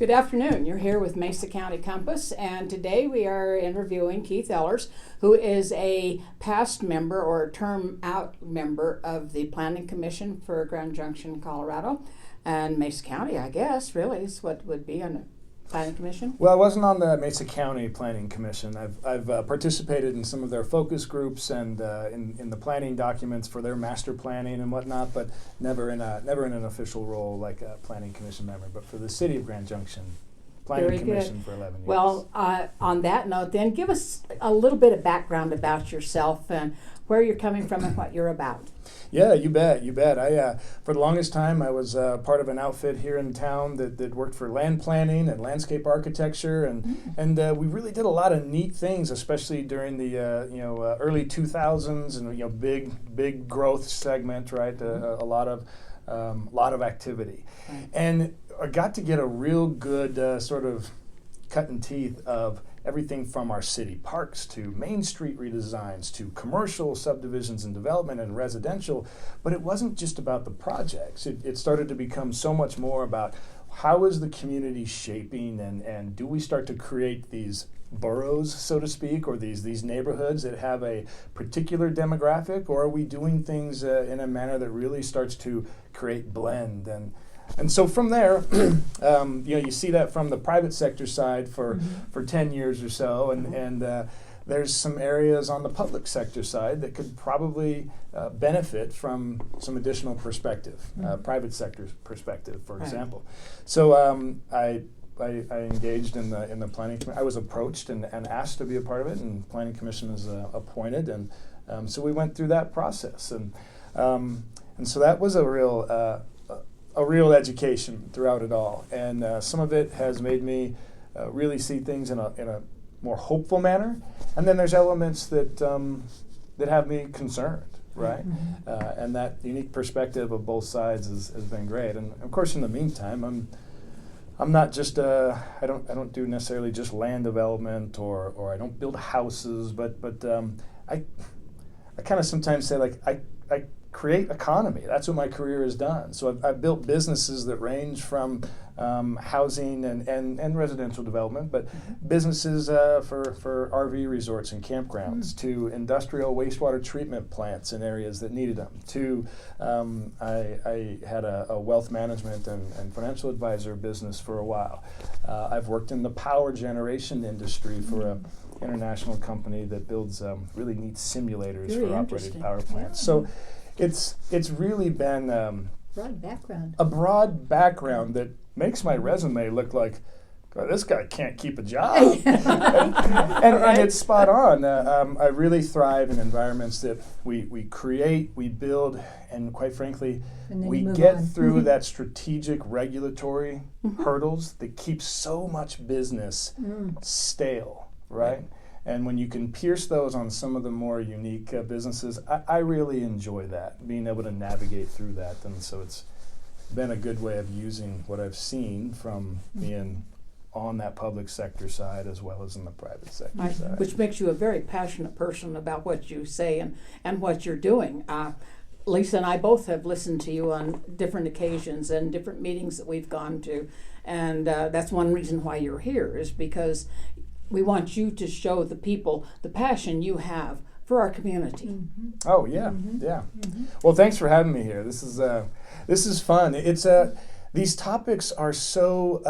Good afternoon. You're here with Mesa County Compass, and today we are interviewing Keith Ehlers, who is a past member or term out member of the Planning Commission for Grand Junction, Colorado, and Mesa County, I guess, really is what would be on the Planning Commission. Well, I wasn't on the Mesa County Planning Commission. I've participated in some of their focus groups and in the planning documents for their master planning and whatnot, but never in an official role like a Planning Commission member. But for the City of Grand Junction, Planning Very Commission good. for 11 years. Well, on that note, then give us a little bit of background about yourself and where you're coming from and what you're about. Yeah, you bet. I for the longest time I was part of an outfit here in town that worked for land planning and landscape architecture, and we really did a lot of neat things, especially during the early 2000s and big growth segment, right? A lot of activity, Right. and I got to get a real good sort of cutting teeth of everything from our city parks to Main Street redesigns to commercial subdivisions and development and residential. But it wasn't just about the projects. It started to become so much more about how is the community shaping, and do we start to create these boroughs, so to speak, or these neighborhoods that have a particular demographic, or are we doing things in a manner that really starts to create blend? And so from there, you see that from the private sector side for 10 years or so, and there's some areas on the public sector side that could probably benefit from some additional perspective, private sector perspective, for example. So I engaged in the planning commission. I was approached and asked to be a part of it, and planning commission was appointed, and so we went through that process, and so that was a real education throughout it all, and some of it has made me really see things in a more hopeful manner, and then there's elements that have me concerned, right? And that unique perspective of both sides has been great. And of course, in the meantime, I'm not just I don't do necessarily just land development or I don't build houses, but I kind of sometimes say, like, I create economy. That's what my career has done. So I've built businesses that range from housing and residential development, but businesses for RV resorts and campgrounds, to industrial wastewater treatment plants in areas that needed them, to I had a wealth management and financial advisor business for a while. I've worked in the power generation industry for a international company that builds really neat simulators Very for operated interesting. power plants. Yeah. So it's really been Broad background. a broad background that makes my resume look like, God, this guy can't keep a job. and it's spot on. I really thrive in environments that we create, we build, and quite frankly, And then we you move get on. through that strategic regulatory hurdles that keep so much business stale, right? And when you can pierce those on some of the more unique businesses, I really enjoy that, being able to navigate through that. And so it's been a good way of using what I've seen from being on that public sector side as well as in the private sector side. Which makes you a very passionate person about what you say and what you're doing. Lisa and I both have listened to you on different occasions and different meetings that we've gone to, and that's one reason why you're here, is because we want you to show the people the passion you have for our community. Oh yeah, yeah. Well, thanks for having me here. This is fun. It's these topics are so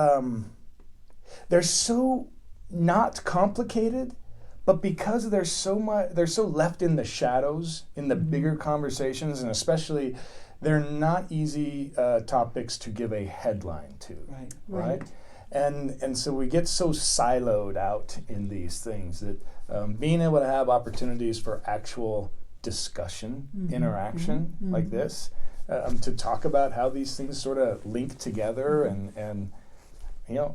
they're so not complicated, but because they're so left in the shadows in the bigger conversations, and especially they're not easy topics to give a headline to, right? And so we get so siloed out in these things that being able to have opportunities for actual discussion, interaction like this, to talk about how these things sort of link together and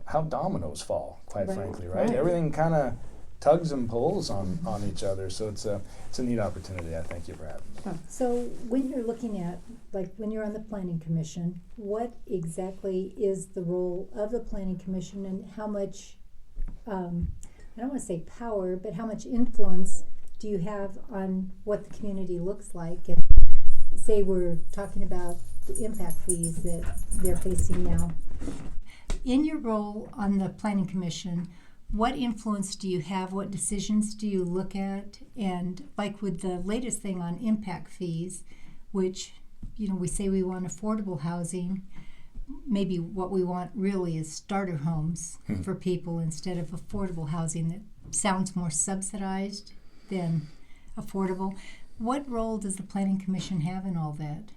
how dominoes fall, quite frankly, right? Everything kind of tugs and pulls on each other. So it's a neat opportunity. I thank you for having me. So when you're looking at, like when you're on the Planning Commission, what exactly is the role of the Planning Commission, and how much, I don't want to say power, but how much influence do you have on what the community looks like? And say we're talking about the impact fees that they're facing now. in your role on the Planning Commission, what influence do you have? What decisions do you look at? And like with the latest thing on impact fees, which, we say we want affordable housing, maybe what we want really is starter homes for people instead of affordable housing that sounds more subsidized than affordable. What role does the Planning Commission have in all that?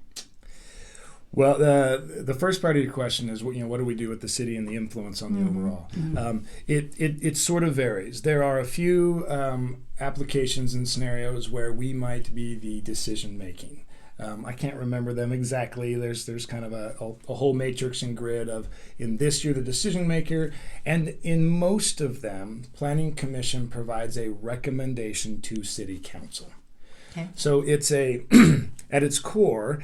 Well, the first part of your question is, what do we do with the city and the influence on the overall? It sort of varies. There are a few applications and scenarios where we might be the decision making. I can't remember them exactly. There's kind of a whole matrix and grid of, in this you're the decision maker, and in most of them, Planning Commission provides a recommendation to City Council. Okay. So it's at its core,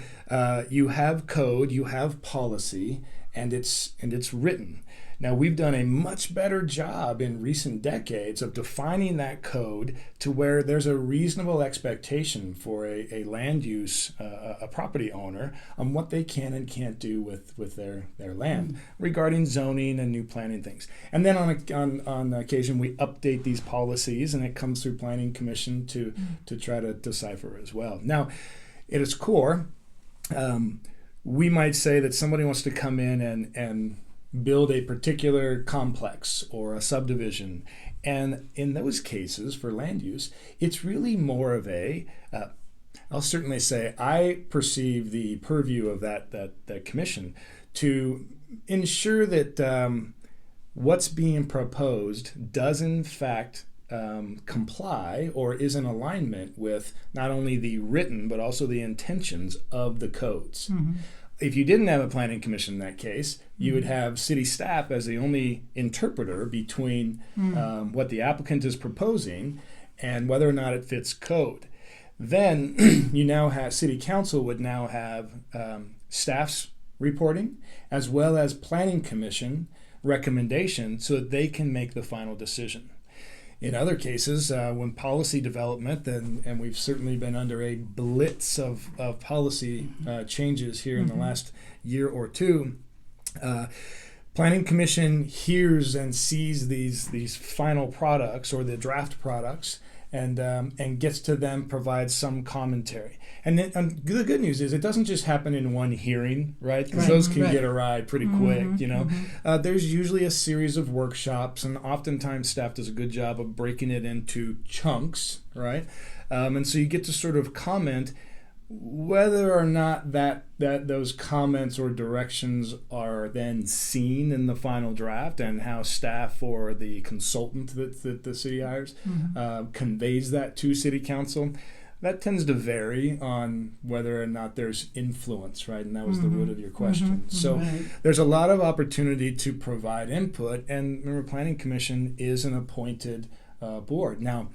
you have code, you have policy, and it's written. Now, we've done a much better job in recent decades of defining that code to where there's a reasonable expectation for a land use, a property owner, on what they can and can't do with their land regarding zoning and new planning things. And then on occasion, we update these policies, and it comes through Planning Commission to try to decipher as well. Now, at its core, we might say that somebody wants to come in and build a particular complex or a subdivision. And in those cases, for land use, it's really more of I'll certainly say, I perceive the purview of that commission to ensure that what's being proposed does in fact comply or is in alignment with not only the written but also the intentions of the codes. If you didn't have a Planning Commission in that case, you would have city staff as the only interpreter between what the applicant is proposing and whether or not it fits code. Then you now have City Council would now have staff's reporting as well as Planning Commission recommendation so that they can make the final decision. In other cases, when policy development, and we've certainly been under a blitz of policy changes here in the last year or two, Planning Commission hears and sees these final products or the draft products and gets to then provide some commentary. And the good news is it doesn't just happen in one hearing, right? Because those can get awry pretty quick, There's usually a series of workshops, and oftentimes staff does a good job of breaking it into chunks, right? And so you get to sort of comment whether or not that those comments or directions are then seen in the final draft, and how staff or the consultant that the city hires conveys that to City Council. That tends to vary on whether or not there's influence, right? And that was the root of your question. So there's a lot of opportunity to provide input, and remember, Planning Commission is an appointed board. Now,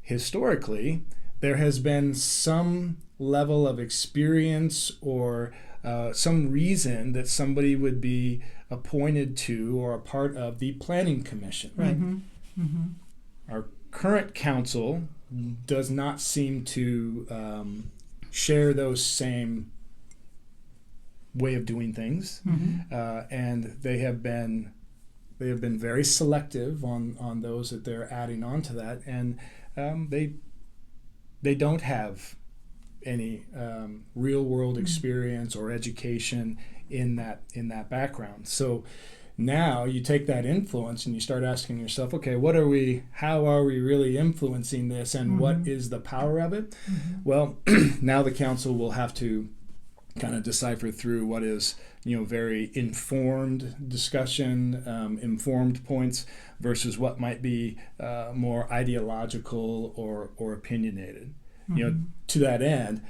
historically, there has been some level of experience or some reason that somebody would be appointed to or a part of the Planning Commission. Right. Our current council does not seem to share those same way of doing things, and they have been very selective on those that they're adding on to that, and they don't have any real world experience or education in that background. So now you take that influence and you start asking yourself, okay, how are we really influencing this, and what is the power of it? Well, now the council will have to kind of decipher through what is, very informed discussion, informed points versus what might be more ideological or opinionated. To that end,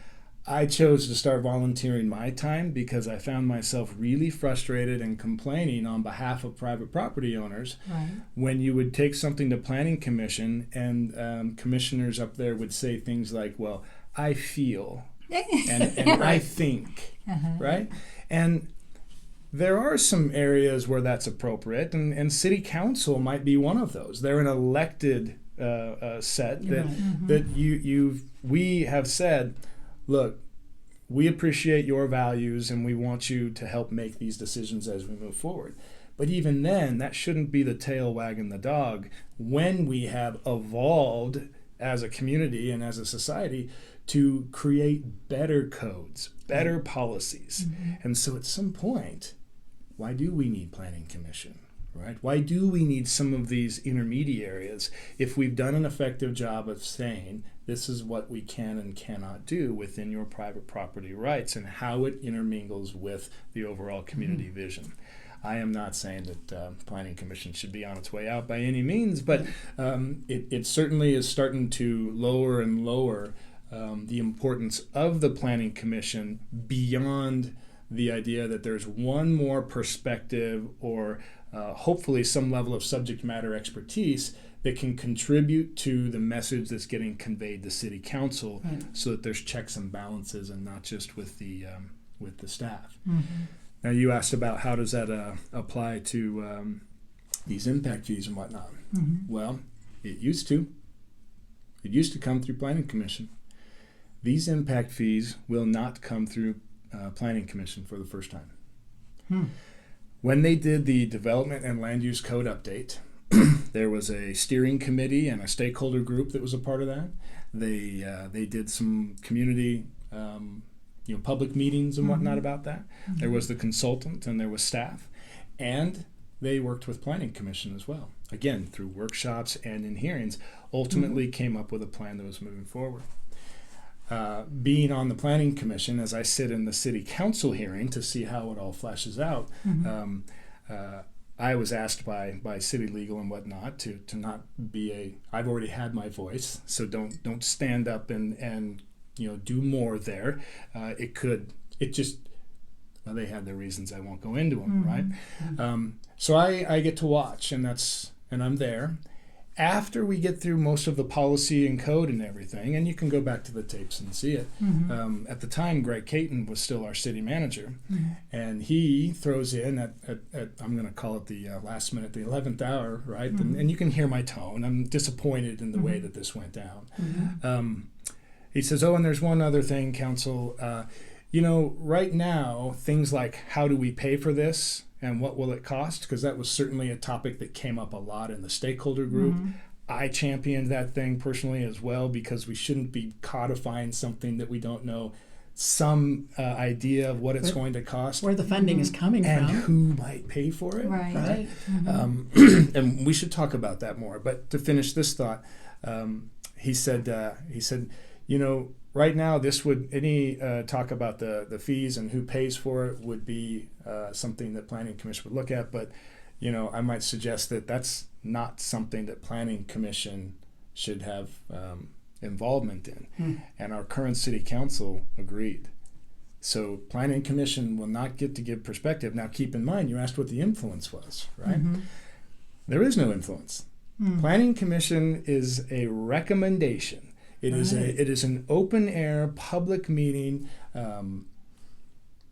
I chose to start volunteering my time because I found myself really frustrated and complaining on behalf of private property owners when you would take something to Planning Commission and commissioners up there would say things like, well, I feel and I think, right? And there are some areas where that's appropriate, and City Council might be one of those. They're an elected set that we have said, look, we appreciate your values and we want you to help make these decisions as we move forward. But even then, that shouldn't be the tail wagging the dog when we have evolved as a community and as a society to create better codes, better policies. And so at some point, why do we need planning commission, right? Why do we need some of these intermediaries if we've done an effective job of saying this is what we can and cannot do within your private property rights and how it intermingles with the overall community vision? I am not saying that planning commission should be on its way out by any means, but it certainly is starting to lower and lower the importance of the planning commission beyond the idea that there's one more perspective or hopefully some level of subject matter expertise that can contribute to the message that's getting conveyed to city council, so that there's checks and balances and not just with the staff. Now, you asked about how does that apply to these impact fees and whatnot. Well, it used to come through planning commission. These impact fees will not come through planning commission for the first time. When they did the development and land use code update, there was a steering committee and a stakeholder group that was a part of that. They did some community public meetings and whatnot about that. There was the consultant and there was staff, and they worked with planning commission as well, again through workshops and in hearings, ultimately came up with a plan that was moving forward. Being on the planning commission, as I sit in the city council hearing to see how it all flashes out, I was asked by city legal and whatnot to not be I've already had my voice, so don't stand up and do more there. They had their reasons. I won't go into them, right? So I get to watch, and I'm there. After we get through most of the policy and code and everything, and you can go back to the tapes and see it. At the time, Greg Caton was still our city manager, and he throws in at I'm going to call it the last minute, the 11th hour, right? And you can hear my tone. I'm disappointed in the way that this went down. He says, and there's one other thing, council. Right now, things like how do we pay for this and what will it cost? Because that was certainly a topic that came up a lot in the stakeholder group. I championed that thing personally as well, because we shouldn't be codifying something that we don't know some idea of what it's going to cost. Where the funding is coming and from. And who might pay for it. Right. And we should talk about that more. But to finish this thought, he said, right now, this would talk about the fees and who pays for it would be something that planning commission would look at. But I might suggest that that's not something that planning commission should have involvement in. And our current city council agreed. So planning commission will not get to give perspective. Now, keep in mind, you asked what the influence was, right? There is no influence. Planning commission is a recommendation. It is an open air public meeting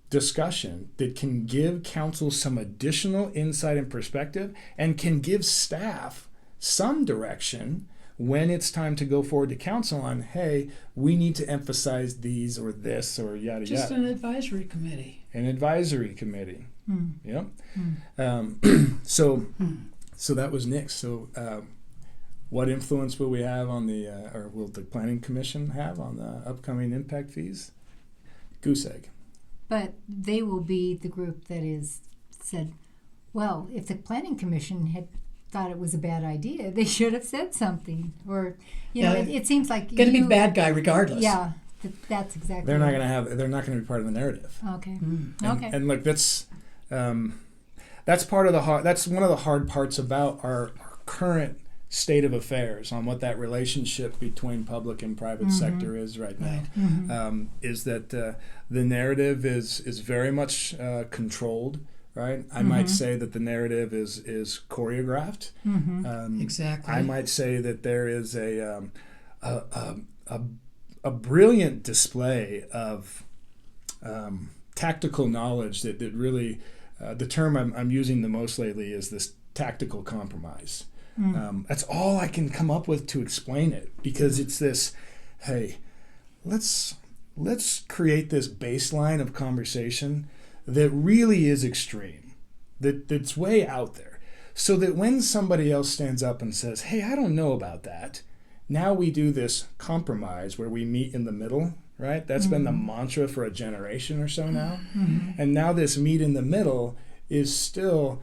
discussion that can give council some additional insight and perspective, and can give staff some direction when it's time to go forward to council on, hey, we need to emphasize these or this or yada yada. Just an advisory committee. An advisory committee. Yep. So that was Nick's. So what influence will we have on or will the planning commission have on the upcoming impact fees? Goose egg. But they will be the group that is said, well, if the planning commission had thought it was a bad idea, they should have said something. Or, it seems like going to be the bad guy regardless. Yeah, that's exactly. They're not going to be part of the narrative. Okay. Okay. And look, that's part of the hard. That's one of the hard parts about our current state of affairs on what that relationship between public and private sector is right now. Is that the narrative is very much controlled, right? I might say that the narrative is choreographed. Exactly. I might say that there is a brilliant display of tactical knowledge that really the term I'm using the most lately is this tactical compromise. That's all I can come up with to explain it, because it's this, hey, let's create this baseline of conversation that really is extreme, that's way out there. So that when somebody else stands up and says, hey, I don't know about that, now we do this compromise where we meet in the middle, right? That's been the mantra for a generation or so now. And now this meet in the middle is still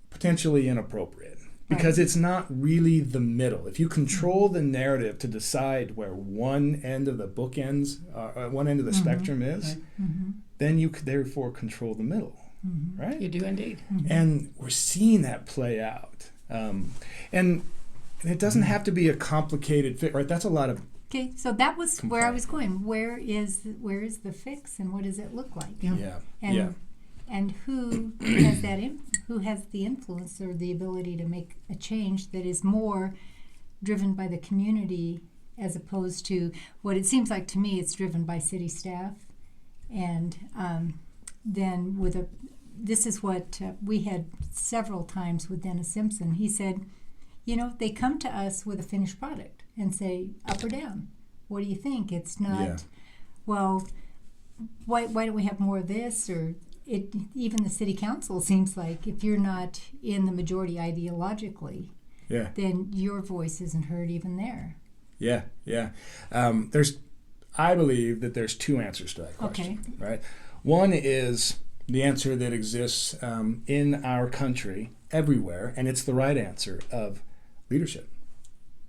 potentially inappropriate because it's not really the middle. If you control the narrative to decide where one end of the bookends, one end of the spectrum is, then you could therefore control the middle, right? You do indeed. And we're seeing that play out. And it doesn't have to be a complicated fix, right? That's a lot of Okay, so that was where I was going. Where is the fix, and what does it look like? And who has who has the influence or the ability to make a change that is more driven by the community as opposed to what it seems like to me? It's driven by city staff, and then this is what we had several times with Dennis Simpson. He said, they come to us with a finished product and say, up or down, what do you think? It's not, well, why don't we have more of this? Or even the city council seems like if you're not in the majority ideologically, then your voice isn't heard even there. I believe that there's two answers to that question, right? One is the answer that exists in our country everywhere, and it's the right answer of leadership,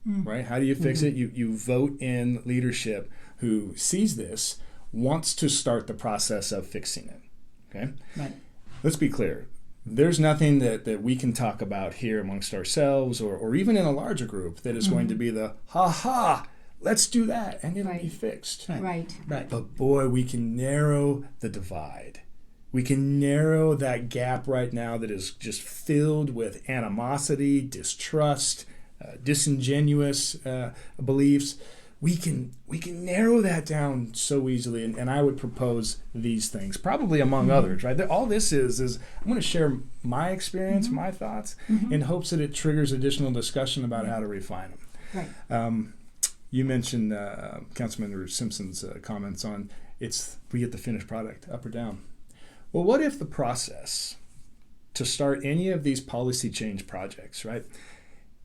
right? How do you fix it? You vote in leadership who sees this, wants to start the process of fixing it, okay? Right. Let's be clear. There's nothing that we can talk about here amongst ourselves or even in a larger group that is going to be the, let's do that, and it'll be fixed. Right. But boy, we can narrow the divide. We can narrow that gap right now that is just filled with animosity, distrust, disingenuous beliefs. We can narrow that down so easily, and I would propose these things, probably among others, right? All this is I'm going to share my experience, my thoughts, in hopes that it triggers additional discussion about how to refine them. Right. You mentioned Councilmember Simpson's comments on we get the finished product, up or down. Well, what if the process to start any of these policy change projects, right?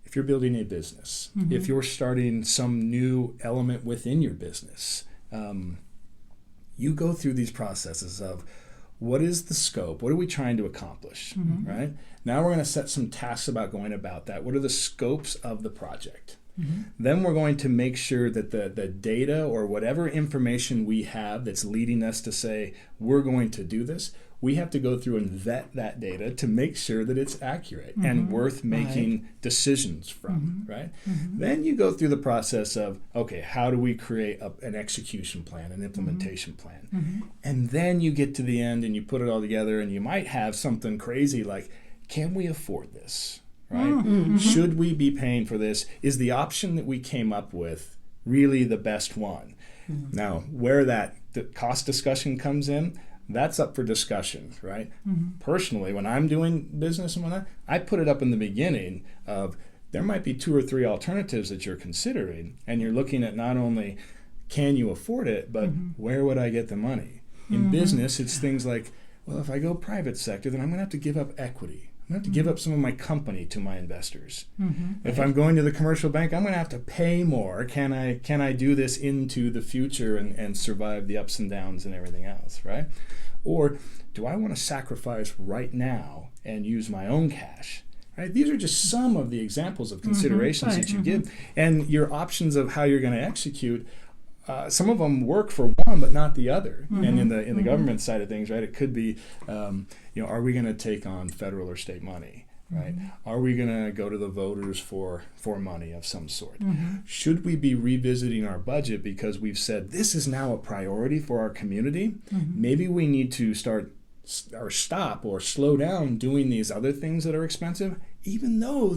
If you're building a business, if you're starting some new element within your business, you go through these processes of what is the scope? What are we trying to accomplish, right? Now we're going to set some tasks about going about that. What are the scopes of the project? Then we're going to make sure that the data or whatever information we have that's leading us to say we're going to do this, we have to go through and vet that data to make sure that it's accurate and worth making decisions from, right? Then you go through the process of, okay, how do we create an execution plan, an implementation plan? And then you get to the end and you put it all together and you might have something crazy like, can we afford this? Right? Should we be paying for this? Is the option that we came up with really the best one? Now, where the cost discussion comes in, that's up for discussion, right? Personally, when I'm doing business and whatnot, I put it up in the beginning of there might be 2 or 3 alternatives that you're considering, and you're looking at not only can you afford it, but where would I get the money? In business, it's things like, well, if I go private sector, then I'm going to have to give up equity. I'm going to have to give up some of my company to my investors. If I'm going to the commercial bank, I'm going to have to pay more. Can I do this into the future and survive the ups and downs and everything else, right? Or do I want to sacrifice right now and use my own cash? Right? These are just some of the examples of considerations that you give, and your options of how you're going to execute. Some of them work for one, but not the other. And in the government side of things, right, it could be, are we going to take on federal or state money, right? Are we going to go to the voters for money of some sort? Should we be revisiting our budget because we've said this is now a priority for our community? Maybe we need to stop or slow down doing these other things that are expensive, even though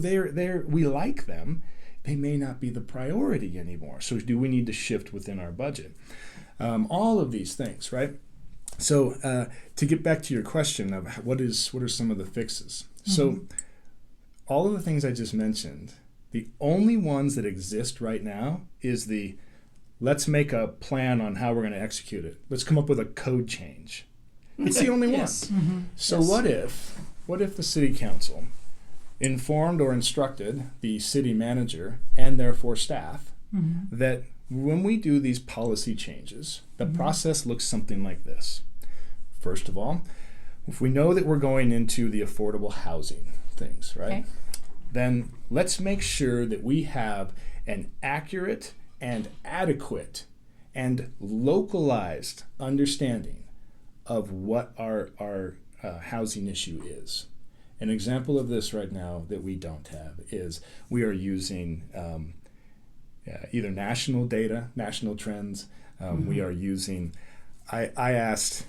we like them. They may not be the priority anymore. So do we need to shift within our budget? All of these things, right? So to get back to your question of what are some of the fixes? So all of the things I just mentioned, the only ones that exist right now is let's make a plan on how we're going to execute it. Let's come up with a code change. It's the only Yes. one. So Yes. what if the city council informed or instructed the city manager and therefore staff that when we do these policy changes, the process looks something like this. First of all, if we know that we're going into the affordable housing things, right? Okay. Then let's make sure that we have an accurate and adequate and localized understanding of what our housing issue is. An example of this right now that we don't have is we are using either national data, national trends. We are using, I asked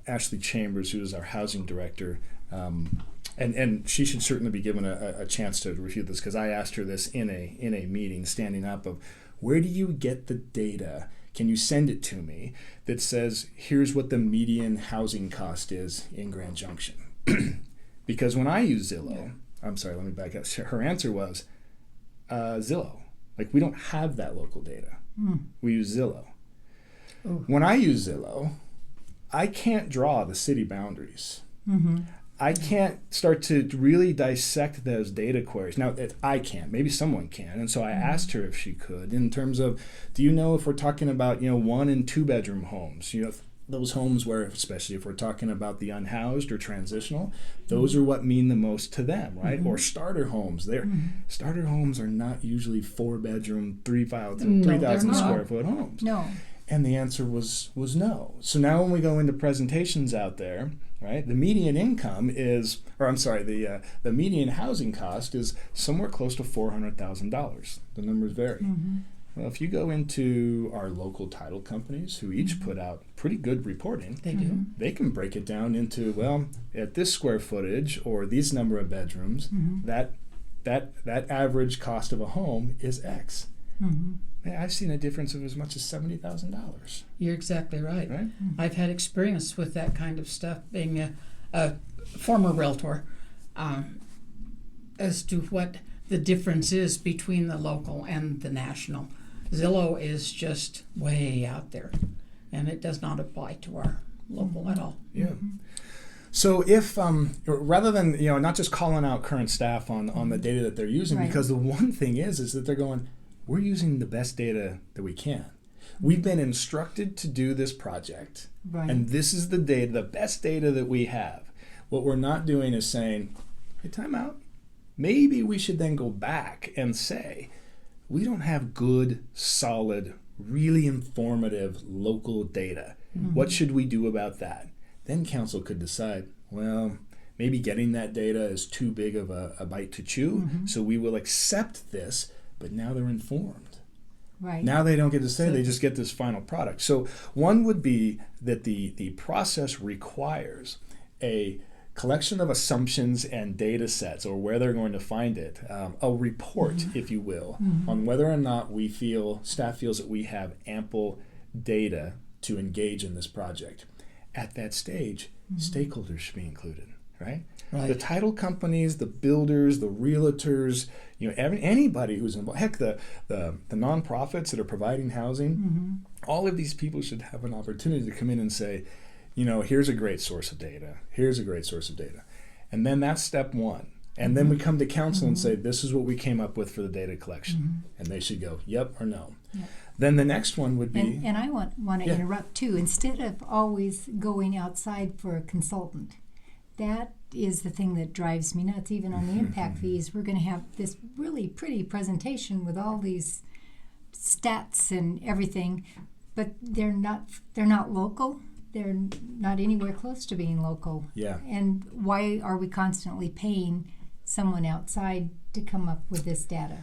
Ashley Chambers, who is our housing director, and she should certainly be given a chance to refute this, because I asked her this in a meeting, standing up, of where do you get the data? Can you send it to me that says here's what the median housing cost is in Grand Junction? Because when I use Zillow, I'm sorry, let me back up. Her answer was Zillow. Like, we don't have that local data. We use Zillow. When I use Zillow, I can't draw the city boundaries. I can't start to really dissect those data queries. Now, I can't. Maybe someone can. And so I asked her if she could, in terms of, do you know if we're talking about, 1 and 2 bedroom homes? Those homes where, especially if we're talking about the unhoused or transitional, those are what mean the most to them, right? Or starter homes. Starter homes are not usually 4 bedroom, 3,000 square foot homes. No. And the answer was no. So now when we go into presentations out there, right, the median income is, the median housing cost is somewhere close to $400,000. The numbers vary. Well, if you go into our local title companies, who each put out pretty good reporting, They do. they can break it down into, well, at this square footage or these number of bedrooms, that average cost of a home is X. Man, I've seen a difference of as much as $70,000. You're exactly right. Right? I've had experience with that kind of stuff, being a former realtor, as to what the difference is between the local and the national. Zillow is just way out there, and it does not apply to our local at all. Yeah. So if, rather than, not just calling out current staff on the data that they're using, Right. because the one thing is that they're going, we're using the best data that we can. We've been instructed to do this project, Right. and this is the data, the best data that we have. What we're not doing is saying, hey, time out. Maybe we should then go back and say, we don't have good, solid, really informative local data. What should we do about that? Then council could decide, well, maybe getting that data is too big of a bite to chew, so we will accept this, but now they're informed. Right. Now they don't get to say, they just get this final product. So one would be that the process requires a collection of assumptions and data sets, or where they're going to find it, a report, if you will, on whether or not staff feels that we have ample data to engage in this project. At that stage, stakeholders should be included, right? Right. The title companies, the builders, the realtors, anybody who's involved, heck, the nonprofits that are providing housing, all of these people should have an opportunity to come in and say, here's a great source of data. Here's a great source of data. And then that's step one. And then we come to council and say, this is what we came up with for the data collection. And they should go, yep or no. Yep. Then the next one would be... And I want to Yeah. interrupt too. Instead of always going outside for a consultant, that is the thing that drives me nuts. Even on the impact fees, we're going to have this really pretty presentation with all these stats and everything, but they're not local. They're not anywhere close to being local. Yeah. And why are we constantly paying someone outside to come up with this data?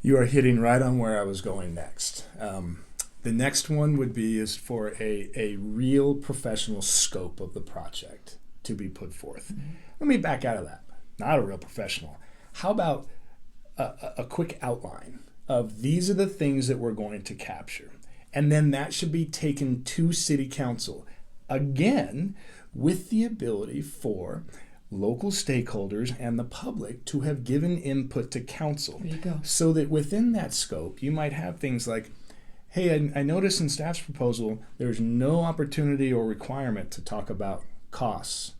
You are hitting right on where I was going next. The next one would be is for a real professional scope of the project to be put forth. Let me back out of that. Not a real professional. How about a quick outline of these are the things that we're going to capture? And then that should be taken to City Council. Again, with the ability for local stakeholders and the public to have given input to council. There you go. So that within that scope, you might have things like, hey, I noticed in staff's proposal there's no opportunity or requirement to talk about costs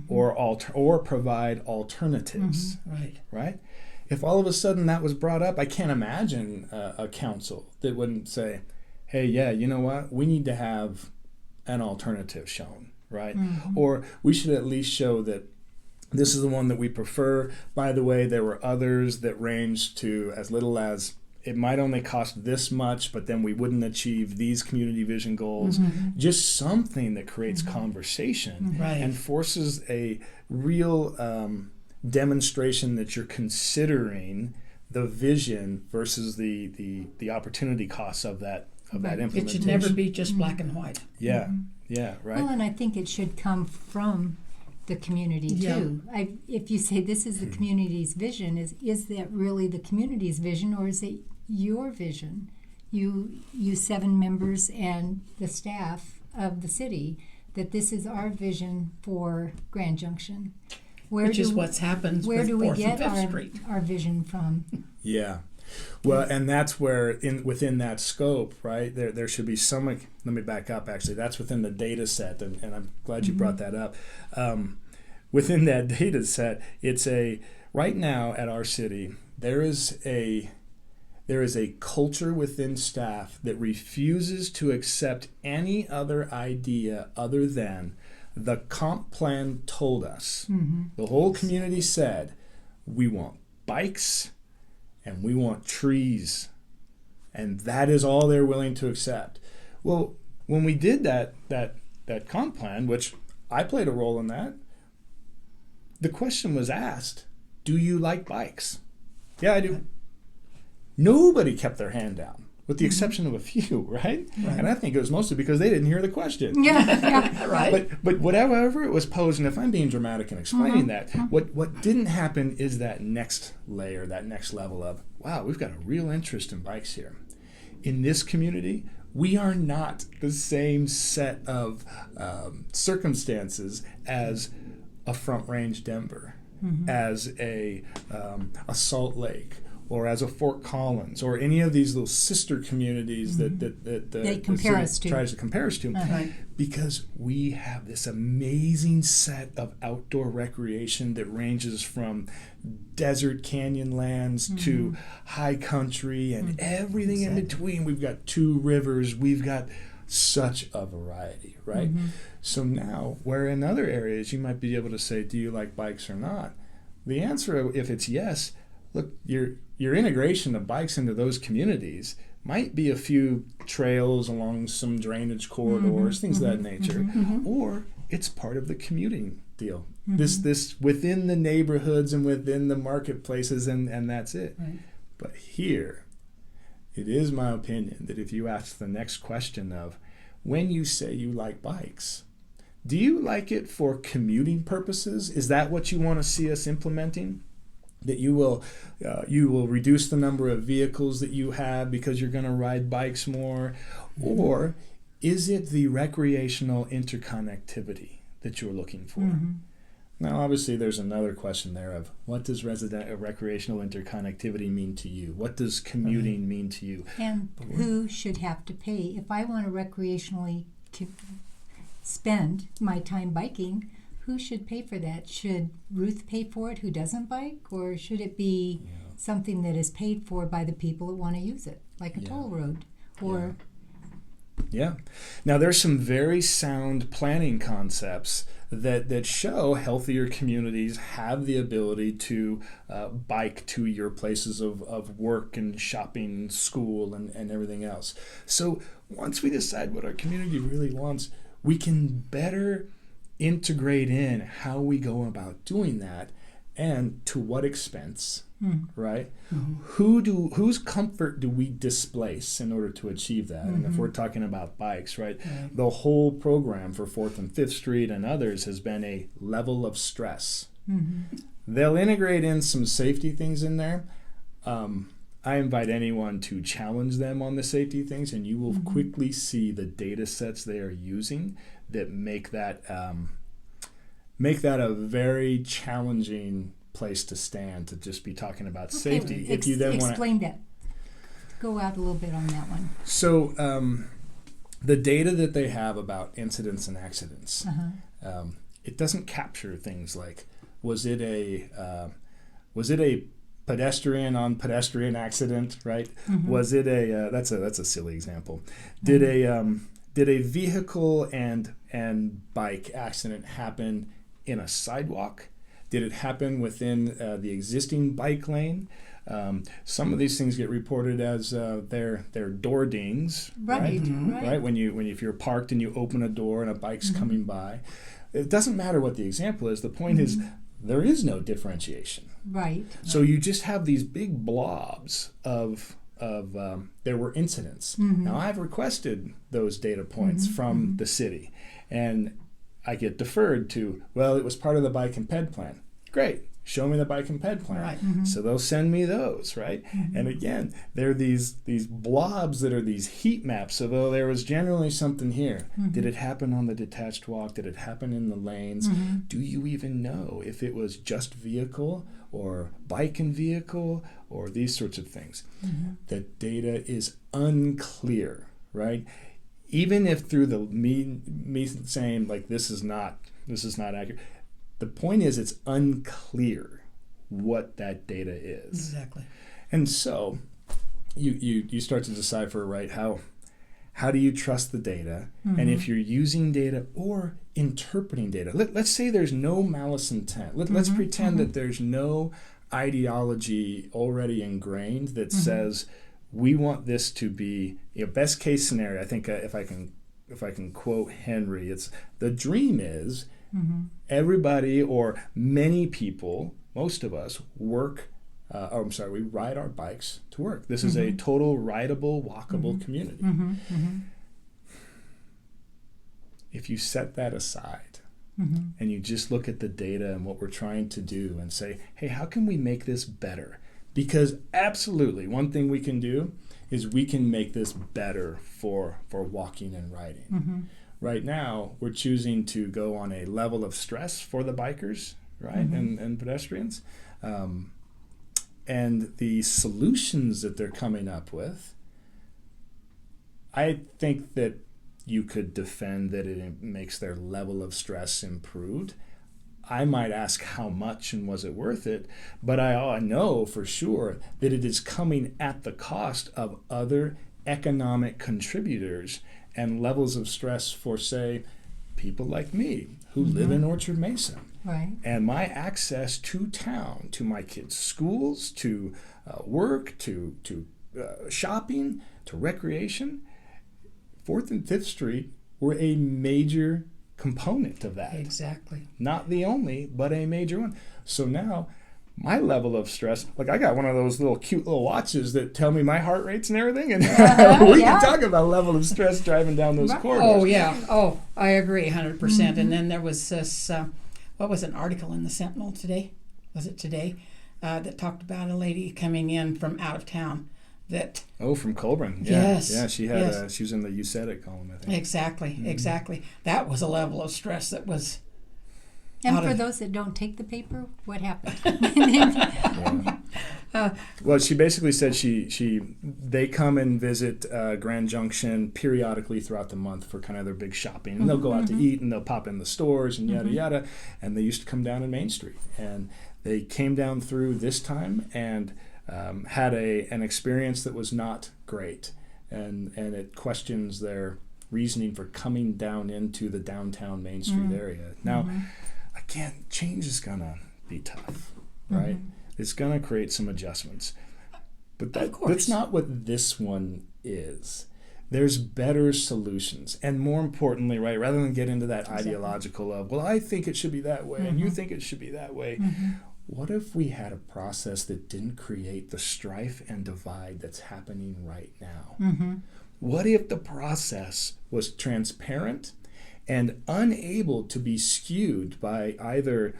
or provide alternatives, right? If all of a sudden that was brought up, I can't imagine a council that wouldn't say, hey, yeah, you know what? We need to have an alternative shown, right? Or we should at least show that this is the one that we prefer. By the way, there were others that ranged to as little as it might only cost this much, but then we wouldn't achieve these community vision goals. Just something that creates conversation and forces a real demonstration that you're considering the vision versus the opportunity costs of that implementation. It should never be just black and white. Yeah, right. Well, and I think it should come from the community too. If you say this is the community's vision, is that really the community's vision, or is it your vision? You 7 members and the staff of the city, that this is our vision for Grand Junction. Which is what's happened where with do we 4th get and 5th Street. our vision from? Yeah. Well, and that's where within that scope, right, there should be some, let me back up actually, that's within the data set, and I'm glad you brought that up. Within that data set, it's right now at our city, there is a culture within staff that refuses to accept any other idea other than the comp plan told us. The whole community said, we want bikes and we want trees. And that is all they're willing to accept. Well, when we did that comp plan, which I played a role in that, the question was asked, do you like bikes? Yeah, I do. Nobody kept their hand down, with the exception of a few, right? And I think it was mostly because they didn't hear the question. Yeah. Right. But whatever it was posed, and if I'm being dramatic in explaining that, what didn't happen is that next layer, that next level of, wow, we've got a real interest in bikes here. In this community, we are not the same set of circumstances as a Front Range Denver, as a Salt Lake, or as a Fort Collins, or any of these little sister communities that They compare us to. tries to compare us to, because we have this amazing set of outdoor recreation that ranges from desert canyon lands to high country and everything in between. We've got 2 rivers. We've got such a variety, right? So now, where in other areas you might be able to say, do you like bikes or not? The answer, if it's yes, look, your integration of bikes into those communities might be a few trails along some drainage corridors, things of that nature, or it's part of the commuting deal. This within the neighborhoods and within the marketplaces, and that's it. But here, it is my opinion that if you ask the next question of, when you say you like bikes, do you like it for commuting purposes? Is that what you want to see us implementing? That you will reduce the number of vehicles that you have because you're going to ride bikes more? Or is it the recreational interconnectivity that you're looking for? Now, obviously, there's another question there of, what does recreational interconnectivity mean to you? What does commuting mean to you? And who should have to pay? If I want to recreationally spend my time biking, who should pay for that? Should Ruth pay for it who doesn't bike? Or should it be something that is paid for by the people that want to use it, like a toll road? Or Now, there's some very sound planning concepts that show healthier communities have the ability to bike to your places of work and shopping, school, and everything else. So once we decide what our community really wants, we can better integrate in how we go about doing that and to what expense, right? Whose comfort do we displace in order to achieve that? And if we're talking about bikes, right? The whole program for 4th and 5th Street and others has been a level of stress. They'll integrate in some safety things in there. I invite anyone to challenge them on the safety things, and you will quickly see the data sets they are using that make that a very challenging place to stand, to just be talking about safety. If you then explain that. go out a little bit on that one. So the data that they have about incidents and accidents, it doesn't capture things like was it a pedestrian on pedestrian accident, right? Was it a that's a silly example. Did a vehicle and bike accident happen in a sidewalk? Did it happen within the existing bike lane? Some of these things get reported as their door dings, right? Right. When if you're parked and you open a door and a bike's coming by, it doesn't matter what the example is. The point is there is no differentiation. Right. So you just have these big blobs of there were incidents. Now I've requested those data points from the city, and I get deferred to, well, it was part of the bike and ped plan. Great. Show me the bike and ped plan. Right. So they'll send me those, right? And again, there are these blobs that are these heat maps of, oh, there was generally something here. Did it happen on the detached walk? Did it happen in the lanes? Do you even know if it was just vehicle or bike and vehicle or these sorts of things? The data is unclear, right? Even if through the me saying like this is not accurate, the point is it's unclear what that data is. Exactly. And so you start to decipher, right, how do you trust the data? And if you're using data or interpreting data, let's say there's no malice intent. Let's pretend that there's no ideology already ingrained that says we want this to be best case scenario. I think if I can quote Henry, it's the dream is everybody or many people, most of us, we ride our bikes to work. This is a total rideable, walkable community. If you set that aside and you just look at the data and what we're trying to do and say, hey, how can we make this better? Because absolutely, one thing we can do is we can make this better for walking and riding. Right now, we're choosing to go on a level of stress for the bikers, right, and pedestrians. And the solutions that they're coming up with, I think that you could defend that it makes their level of stress improved. I might ask how much and was it worth it, but I know for sure that it is coming at the cost of other economic contributors and levels of stress for, say, people like me who live in Orchard Mesa. Right. And my access to town, to my kids' schools, to work, to shopping, to recreation, 4th and 5th Street were a major component of that. Exactly. Not the only, but a major one. So now my level of stress, like I got one of those cute little watches that tell me my heart rates and everything, and we can talk about level of stress driving down those corridors. Oh, yeah. Oh, I agree 100%. And then there was this, what was an article in the Sentinel today? Was it today? That talked about a lady coming in from out of town that... Oh, from Colburn. Yeah. Yes. Yeah, she had she was in the USEDIC column, I think. Exactly. That was a level of stress that was... And for those that don't take the paper, what happened? Well, she basically said they come and visit Grand Junction periodically throughout the month for kind of their big shopping. And they'll go out to eat and they'll pop in the stores and yada yada. And they used to come down in Main Street. And they came down through this time and had an experience that was not great. And it questions their reasoning for coming down into the downtown Main Street area. Now, again, change is going to be tough, right? It's going to create some adjustments. But that's not what this one is. There's better solutions. And more importantly, right, rather than get into that ideological of, well, I think it should be that way and you think it should be that way, what if we had a process that didn't create the strife and divide that's happening right now? What if the process was transparent and unable to be skewed by either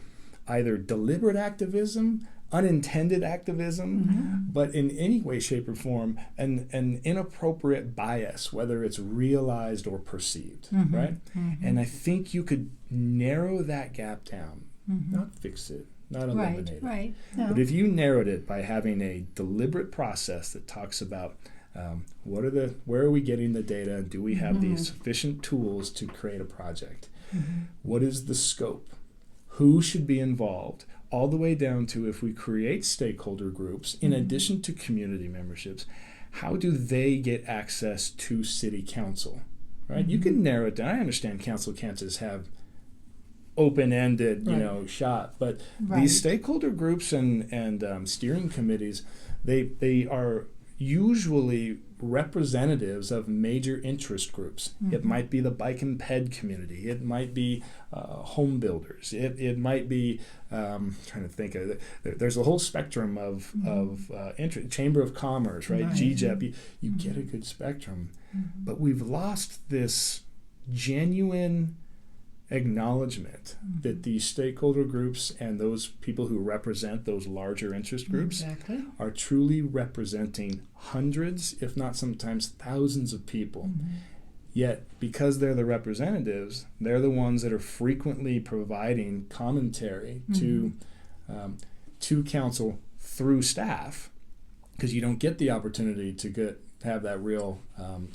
deliberate activism, unintended activism, but in any way, shape, or form, an inappropriate bias, whether it's realized or perceived, right? And I think you could narrow that gap down, not fix it, not eliminate it. Right. But if you narrowed it by having a deliberate process that talks about Where are we getting the data? Do we have the sufficient tools to create a project? What is the scope? Who should be involved? All the way down to, if we create stakeholder groups, in addition to community memberships, how do they get access to city council? Right? You can narrow it down. I understand council can't just have open-ended, shot, but these stakeholder groups and steering committees, they are usually representatives of major interest groups. It might be the bike and ped community. It might be home builders. It might be trying to think of there's a whole spectrum of interest. Chamber of Commerce, right? GJEP. You get a good spectrum, but we've lost this genuine acknowledgement that these stakeholder groups and those people who represent those larger interest groups are truly representing hundreds, if not sometimes thousands of people. Yet, because they're the representatives, they're the ones that are frequently providing commentary to council through staff, because you don't get the opportunity to have that real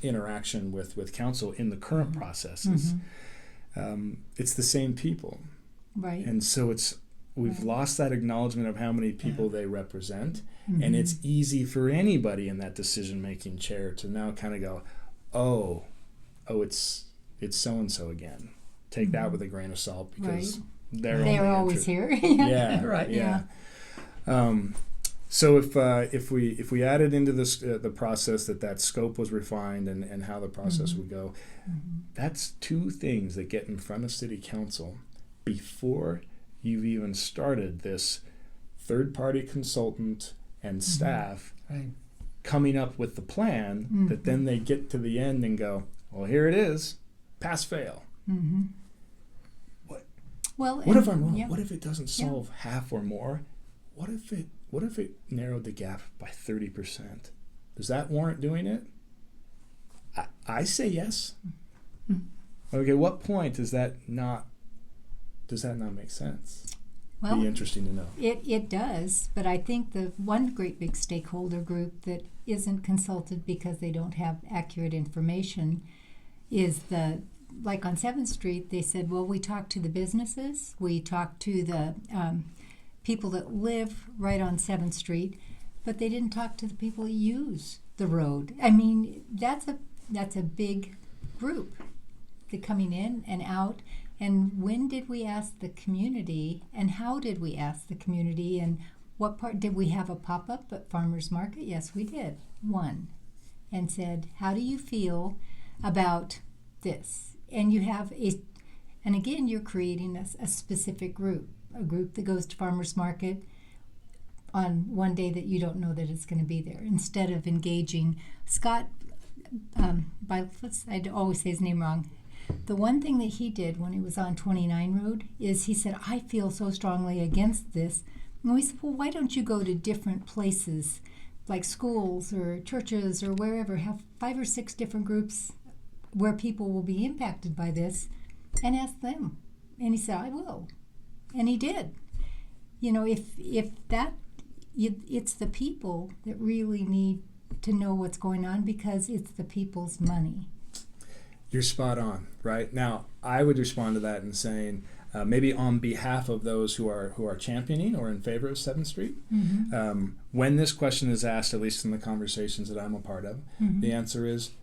interaction with council in the current processes. It's the same people, right? And so we've lost that acknowledgement of how many people they represent, and it's easy for anybody in that decision-making chair to now kind of go, oh, it's so and so again. Take that with a grain of salt, because they're always here. So if we added into this the process that scope was refined and how the process would go, that's two things that get in front of city council before you've even started this third-party consultant and staff coming up with the plan that then they get to the end and go, well, here it is, pass fail. What if I'm wrong? What if it doesn't solve half or more? What if it narrowed the gap by 30%? Does that warrant doing it? I say yes. Okay, what point does that not make sense? Well, be interesting to know. It does, but I think the one great big stakeholder group that isn't consulted because they don't have accurate information is like on 7th Street, they said, well, we talked to the businesses, we talked to the people that live right on 7th Street, but they didn't talk to the people who use the road. I mean, that's a big group. They're coming in and out. And when did we ask the community, and how did we ask the community, and what part did we have a pop-up at Farmers Market? Yes, we did. One. And said, how do you feel about this? And you have and again, you're creating a specific group, a group that goes to Farmers Market on one day that you don't know that it's going to be there. Instead of engaging Scott, I'd always say his name wrong. The one thing that he did when he was on 29 Road is he said, I feel so strongly against this. And we said, well, why don't you go to different places, like schools or churches or wherever, have 5 or 6 different groups where people will be impacted by this, and ask them. And he said, I will. And he did. You know, if it's the people that really need to know what's going on, because it's the people's money. You're spot on, right? Now, I would respond to that in saying, maybe on behalf of those who are championing or in favor of 7th Street, when this question is asked, at least in the conversations that I'm a part of, the answer is,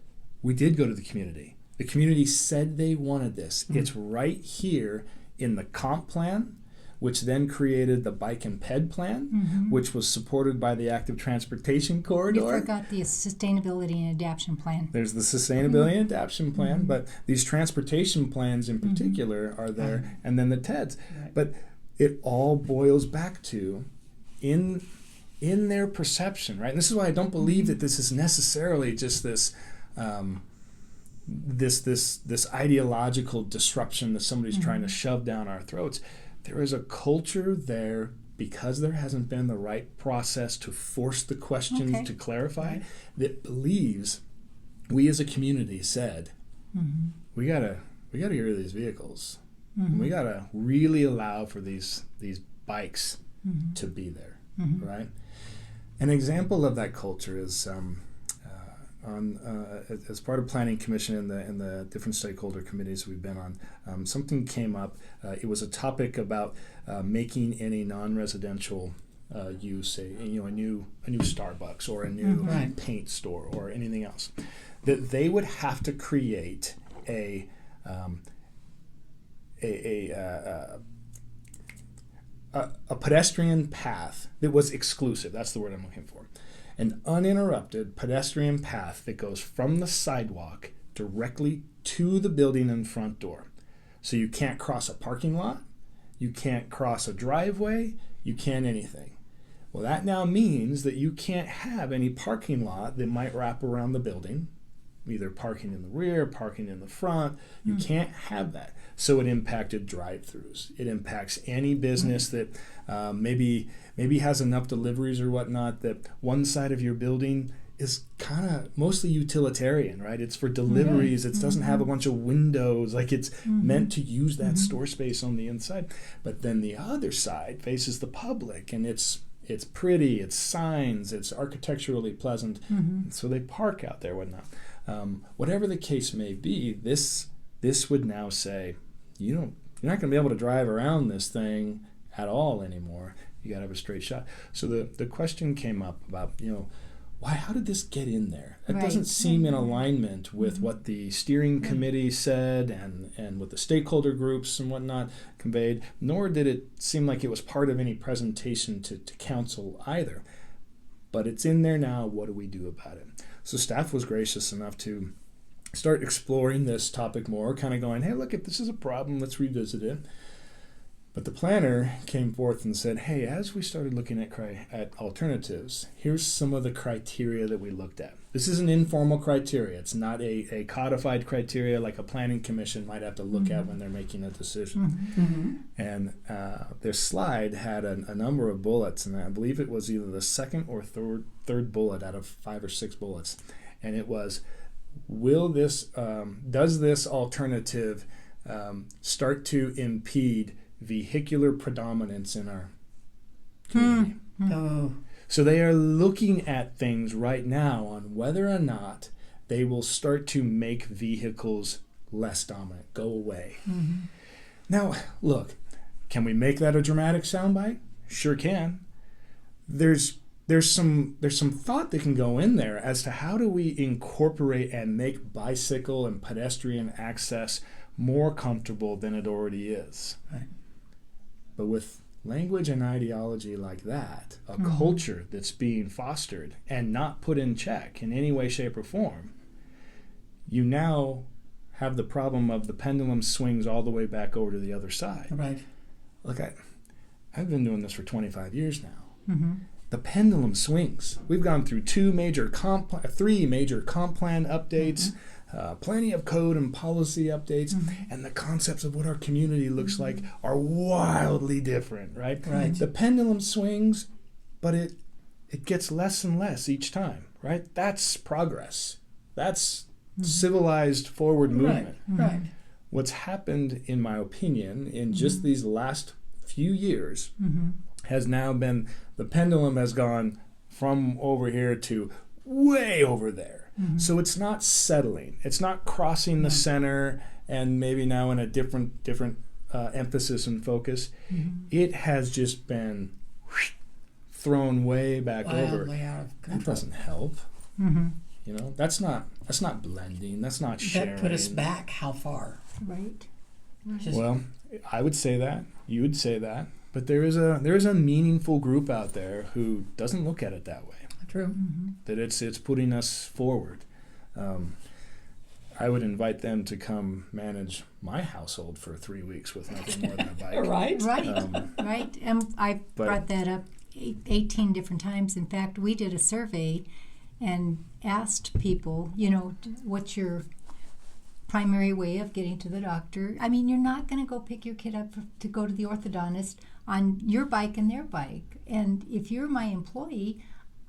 we did go to the community. The community said they wanted this. It's right here in the comp plan, which then created the bike and ped plan, which was supported by the active transportation corridor. You forgot the sustainability and adaptation plan. There's the sustainability and adaptation plan, but these transportation plans in particular are there, and then the TEDs. Right. But it all boils back to in their perception, right? And this is why I don't believe that this is necessarily just this this ideological disruption that somebody's trying to shove down our throats. There is a culture there, because there hasn't been the right process to force the questions to clarify, that believes we as a community said, we gotta get rid of these vehicles. And we gotta really allow for these bikes to be there, right? An example of that culture is as part of Planning Commission and the different stakeholder committees we've been on, something came up. It was a topic about making any non-residential use, a new Starbucks or a new paint store or anything else, that they would have to create a pedestrian path that was exclusive. That's the word I'm looking for. An uninterrupted pedestrian path that goes from the sidewalk directly to the building and front door. So you can't cross a parking lot, you can't cross a driveway, you can't anything. Well, that now means that you can't have any parking lot that might wrap around the building, either parking in the rear, parking in the front. You can't have that. So it impacted drive-throughs. It impacts any business that maybe has enough deliveries or whatnot that one side of your building is kind of mostly utilitarian, right? It's for deliveries. It doesn't have a bunch of windows. Like it's meant to use that store space on the inside. But then the other side faces the public, and it's pretty, it's signs, it's architecturally pleasant. So they park out there, whatnot. Whatever the case may be, this would now say, you're not going to be able to drive around this thing at all anymore. You got to have a straight shot. So the question came up about, how did this get in there? That doesn't seem in alignment with what the steering committee said and what the stakeholder groups and whatnot conveyed, nor did it seem like it was part of any presentation to council either. But it's in there now. What do we do about it? So staff was gracious enough to start exploring this topic more, kind of going, hey, look, if this is a problem, let's revisit it. But the planner came forth and said, hey, as we started looking at alternatives, here's some of the criteria that we looked at. This is an informal criteria. It's not a codified criteria like a planning commission might have to look at when they're making a decision. And their slide had a number of bullets, and I believe it was either the second or third bullet out of 5 or 6 bullets. And it was, does this alternative start to impede vehicular predominance in our community? So they are looking at things right now on whether or not they will start to make vehicles less dominant, go away. Now, look, can we make that a dramatic soundbite? Sure can. There's some thought that can go in there as to how do we incorporate and make bicycle and pedestrian access more comfortable than it already is. Right. But with language and ideology like that, a culture that's being fostered and not put in check in any way, shape, or form, you now have the problem of the pendulum swings all the way back over to the other side. Right. Look, I've been doing this for 25 years now. The pendulum swings. We've gone through 3 major comp plan updates, plenty of code and policy updates, and the concepts of what our community looks like are wildly different, right? Right. The pendulum swings, but it gets less and less each time, right? That's progress. That's civilized forward movement. Right. What's happened, in my opinion, in just these last few years has now been the pendulum has gone from over here to way over there. So it's not settling. It's not crossing the center and maybe now in a different emphasis and focus. It has just been thrown way back over. Wildly out of control. That doesn't help. That's not blending. That's not sharing. That put us back how far? Right. Well, I would say that. You would say that. But there is a meaningful group out there who doesn't look at it that way. True. That it's putting us forward. I would invite them to come manage my household for 3 weeks with nothing more than a bike. Right. Right. And I brought that up 18 different times. In fact, we did a survey and asked people, what's your primary way of getting to the doctor? I mean, you're not going to go pick your kid up to go to the orthodontist on your bike and their bike. And if you're my employee,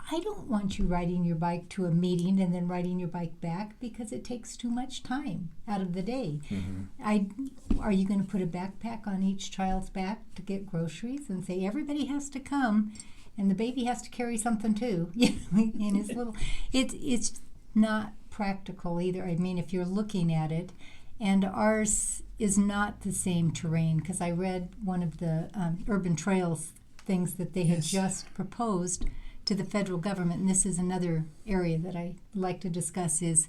I don't want you riding your bike to a meeting and then riding your bike back because it takes too much time out of the day. Are you going to put a backpack on each child's back to get groceries and say everybody has to come and the baby has to carry something too? In his little, it's not practical either. I mean, if you're looking at it, and ours is not the same terrain, because I read one of the urban trails things that they had just proposed to the federal government, and this is another area that I like to discuss, is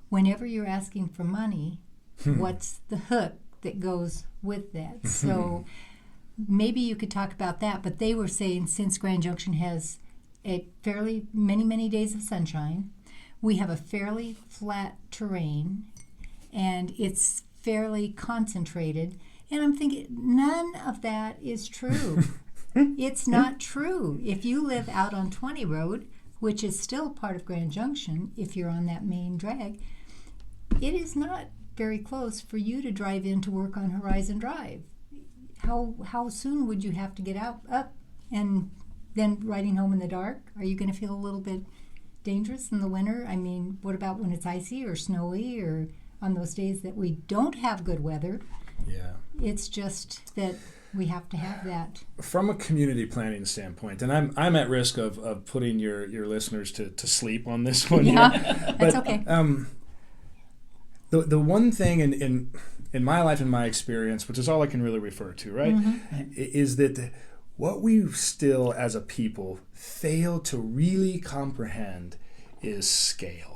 whenever you're asking for money, what's the hook that goes with that? So maybe you could talk about that, but they were saying since Grand Junction has a fairly many days of sunshine, we have a fairly flat terrain, and it's fairly concentrated, and I'm thinking none of that is true. It's not true. If you live out on 20 Road, which is still part of Grand Junction, if you're on that main drag, it is not very close for you to drive in to work on Horizon Drive. How soon would you have to get up and then riding home in the dark? Are you going to feel a little bit dangerous in the winter? I mean, what about when it's icy or snowy or on those days that we don't have good weather? Yeah. It's just that we have to have that. From a community planning standpoint, and I'm at risk of putting your listeners to sleep on this one. Yeah, that's okay. The one thing in my life and my experience, which is all I can really refer to, right, is that what we still as a people fail to really comprehend is scale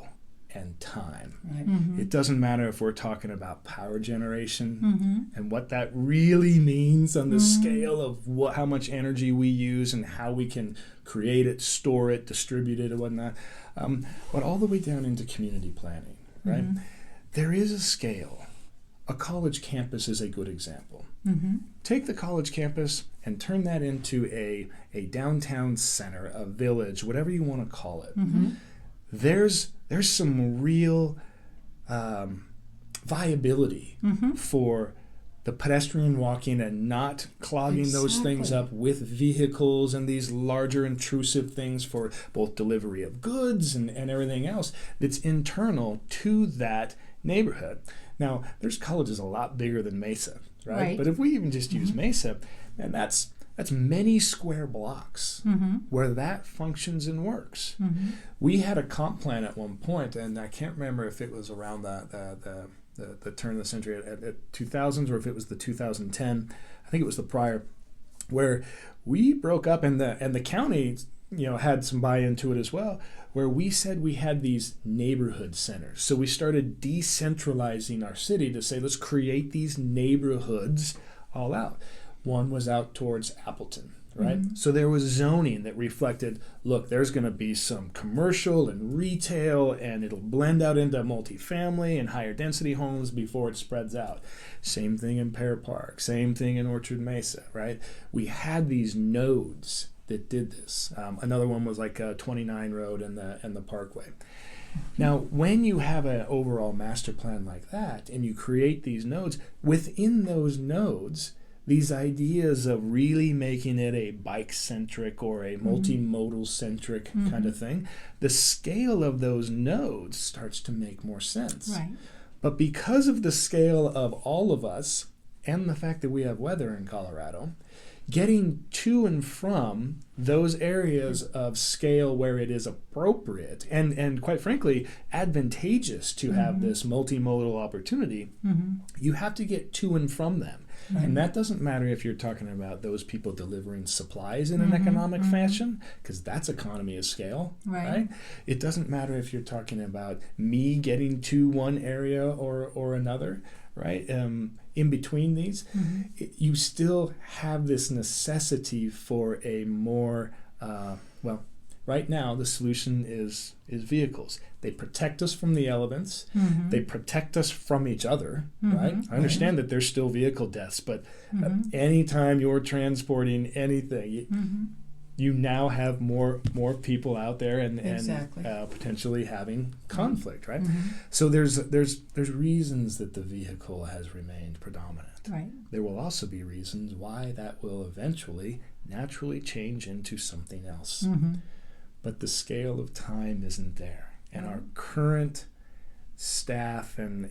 and time. Right. It doesn't matter if we're talking about power generation and what that really means on the scale of how much energy we use and how we can create it, store it, distribute it, and whatnot, but all the way down into community planning, right? There is a scale. A college campus is a good example. Take the college campus and turn that into a downtown center, a village, whatever you want to call it. There's some real viability for the pedestrian walking and not clogging those things up with vehicles and these larger intrusive things for both delivery of goods and everything else that's internal to that neighborhood. Now, there's colleges a lot bigger than Mesa, right? But if we even just use Mesa, and that's many square blocks where that functions and works. We had a comp plan at one point, and I can't remember if it was around the turn of the century at 2000s or if it was the 2010. I think it was the prior, where we broke up, and the county had some buy-in to it as well, where we said we had these neighborhood centers. So we started decentralizing our city to say, let's create these neighborhoods all out. One was out towards Appleton, right? So there was zoning that reflected, look, there's going to be some commercial and retail, and it'll blend out into multifamily and higher density homes before it spreads out. Same thing in Pear Park, same thing in Orchard Mesa, right? We had these nodes that did this. Another one was like 29 Road and the Parkway. Now, when you have an overall master plan like that, and you create these nodes, within those nodes, these ideas of really making it a bike-centric or a multimodal-centric kind of thing, the scale of those nodes starts to make more sense. Right. But because of the scale of all of us and the fact that we have weather in Colorado, getting to and from those areas of scale where it is appropriate and quite frankly advantageous to have this multimodal opportunity, you have to get to and from them. And that doesn't matter if you're talking about those people delivering supplies in an economic fashion, because that's economy of scale, right? It doesn't matter if you're talking about me getting to one area or another, right? In between these, you still have this necessity for a more, right now the solution is vehicles. They protect us from the elements. They protect us from each other, right? I understand that there's still vehicle deaths, but anytime you're transporting anything, you now have more people out there and potentially having conflict, right? So there's reasons that the vehicle has remained predominant. Right. There will also be reasons why that will eventually naturally change into something else. But the scale of time isn't there. And our current staff and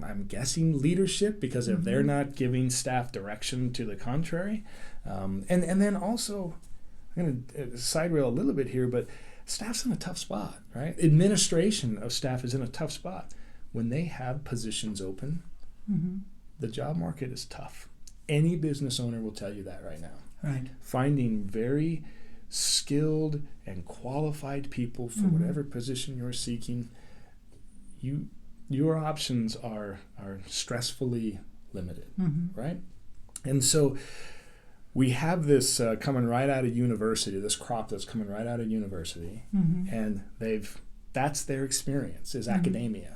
I'm guessing leadership, because if they're not giving staff direction to the contrary, and then also I'm going to side rail a little bit here, but staff's in a tough spot, right? Administration of staff is in a tough spot. When they have positions open, the job market is tough. Any business owner will tell you that right now. Right. Finding very skilled and qualified people for whatever position you're seeking, your options are stressfully limited, right? And so we have this coming right out of university, this crop that's coming right out of university, and that's their experience is academia.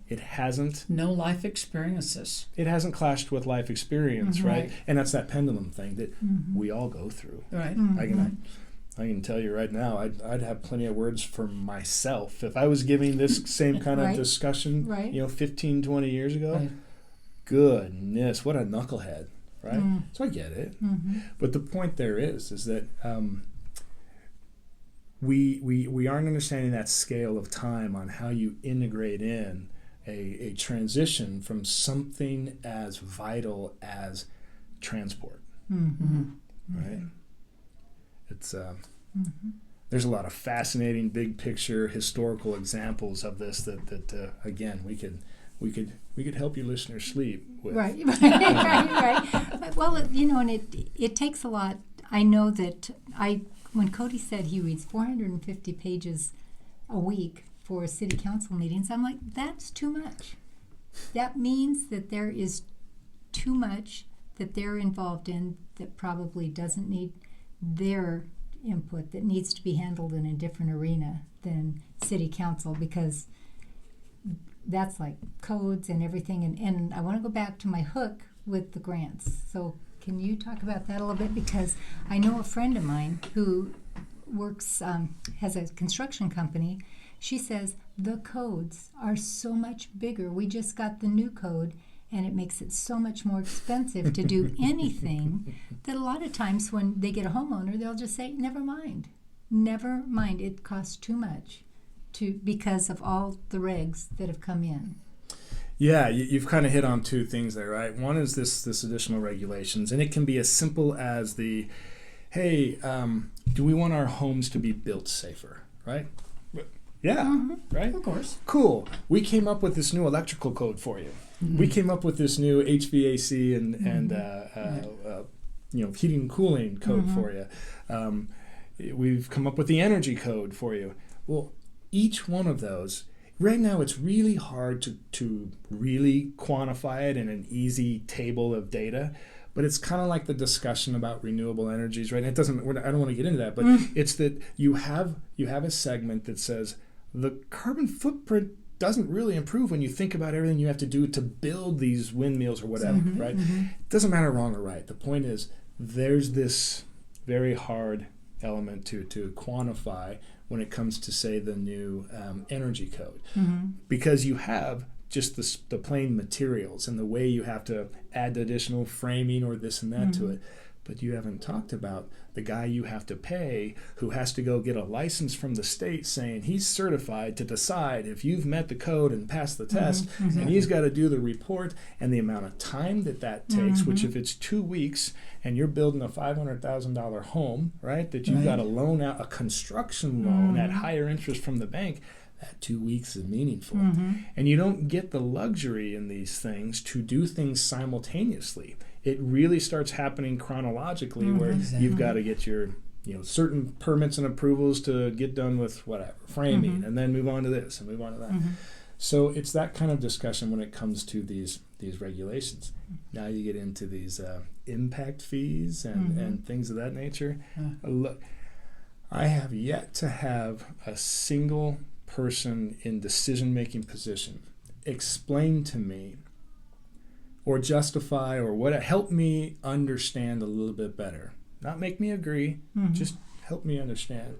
It hasn't No life experiences. clashed with life experience, right? And that's that pendulum thing that we all go through. Right. I can tell you right now, I'd have plenty of words for myself if I was giving this same kind of discussion, 15, 20 years ago. Right. Goodness, what a knucklehead, right? So I get it. But the point there is that we aren't understanding that scale of time on how you integrate in a transition from something as vital as transport, right? It's there's a lot of fascinating big picture historical examples of this that again we could help your listeners sleep with. Right. Well, and it takes a lot. I know that when Cody said he reads 450 pages a week for city council meetings, I'm like, that's too much. That means that there is too much that they're involved in that probably doesn't need their input, that needs to be handled in a different arena than city council, because that's like codes and everything. And I want to go back to my hook with the grants. So can you talk about that a little bit? Because I know a friend of mine who works, has a construction company. She says the codes are so much bigger. We just got the new code, and it makes it so much more expensive to do anything that a lot of times when they get a homeowner, they'll just say, never mind, it costs too much because of all the regs that have come in. Yeah, you've kind of hit on two things there, right? One is this additional regulations, and it can be as simple as hey, do we want our homes to be built safer, right? Yeah, right? Of course. Cool. We came up with this new electrical code for you. We came up with this new HVAC and heating and cooling code for you. We've come up with the energy code for you. Well, each one of those, right now it's really hard to really quantify it in an easy table of data, but it's kind of like the discussion about renewable energies, right? And I don't want to get into that, but it's that you have a segment that says the carbon footprint doesn't really improve when you think about everything you have to do to build these windmills or whatever, right? It doesn't matter wrong or right. The point is there's this very hard element to quantify when it comes to, say, the new energy code, because you have just the plain materials and the way you have to add additional framing or this and that to it. But you haven't talked about the guy you have to pay who has to go get a license from the state saying he's certified to decide if you've met the code and passed the test, and he's got to do the report, and the amount of time that takes, which if it's 2 weeks and you're building a $500,000 home, right, that you've got to loan out a construction loan at higher interest from the bank, that 2 weeks is meaningful. And you don't get the luxury in these things to do things simultaneously. It really starts happening chronologically where you've got to get your certain permits and approvals to get done with whatever, framing, and then move on to this and move on to that. So it's that kind of discussion when it comes to these regulations. Now you get into these impact fees and things of that nature. Look, I have yet to have a single person in decision-making position explain to me or justify or help me understand a little bit better. Not make me agree, just help me understand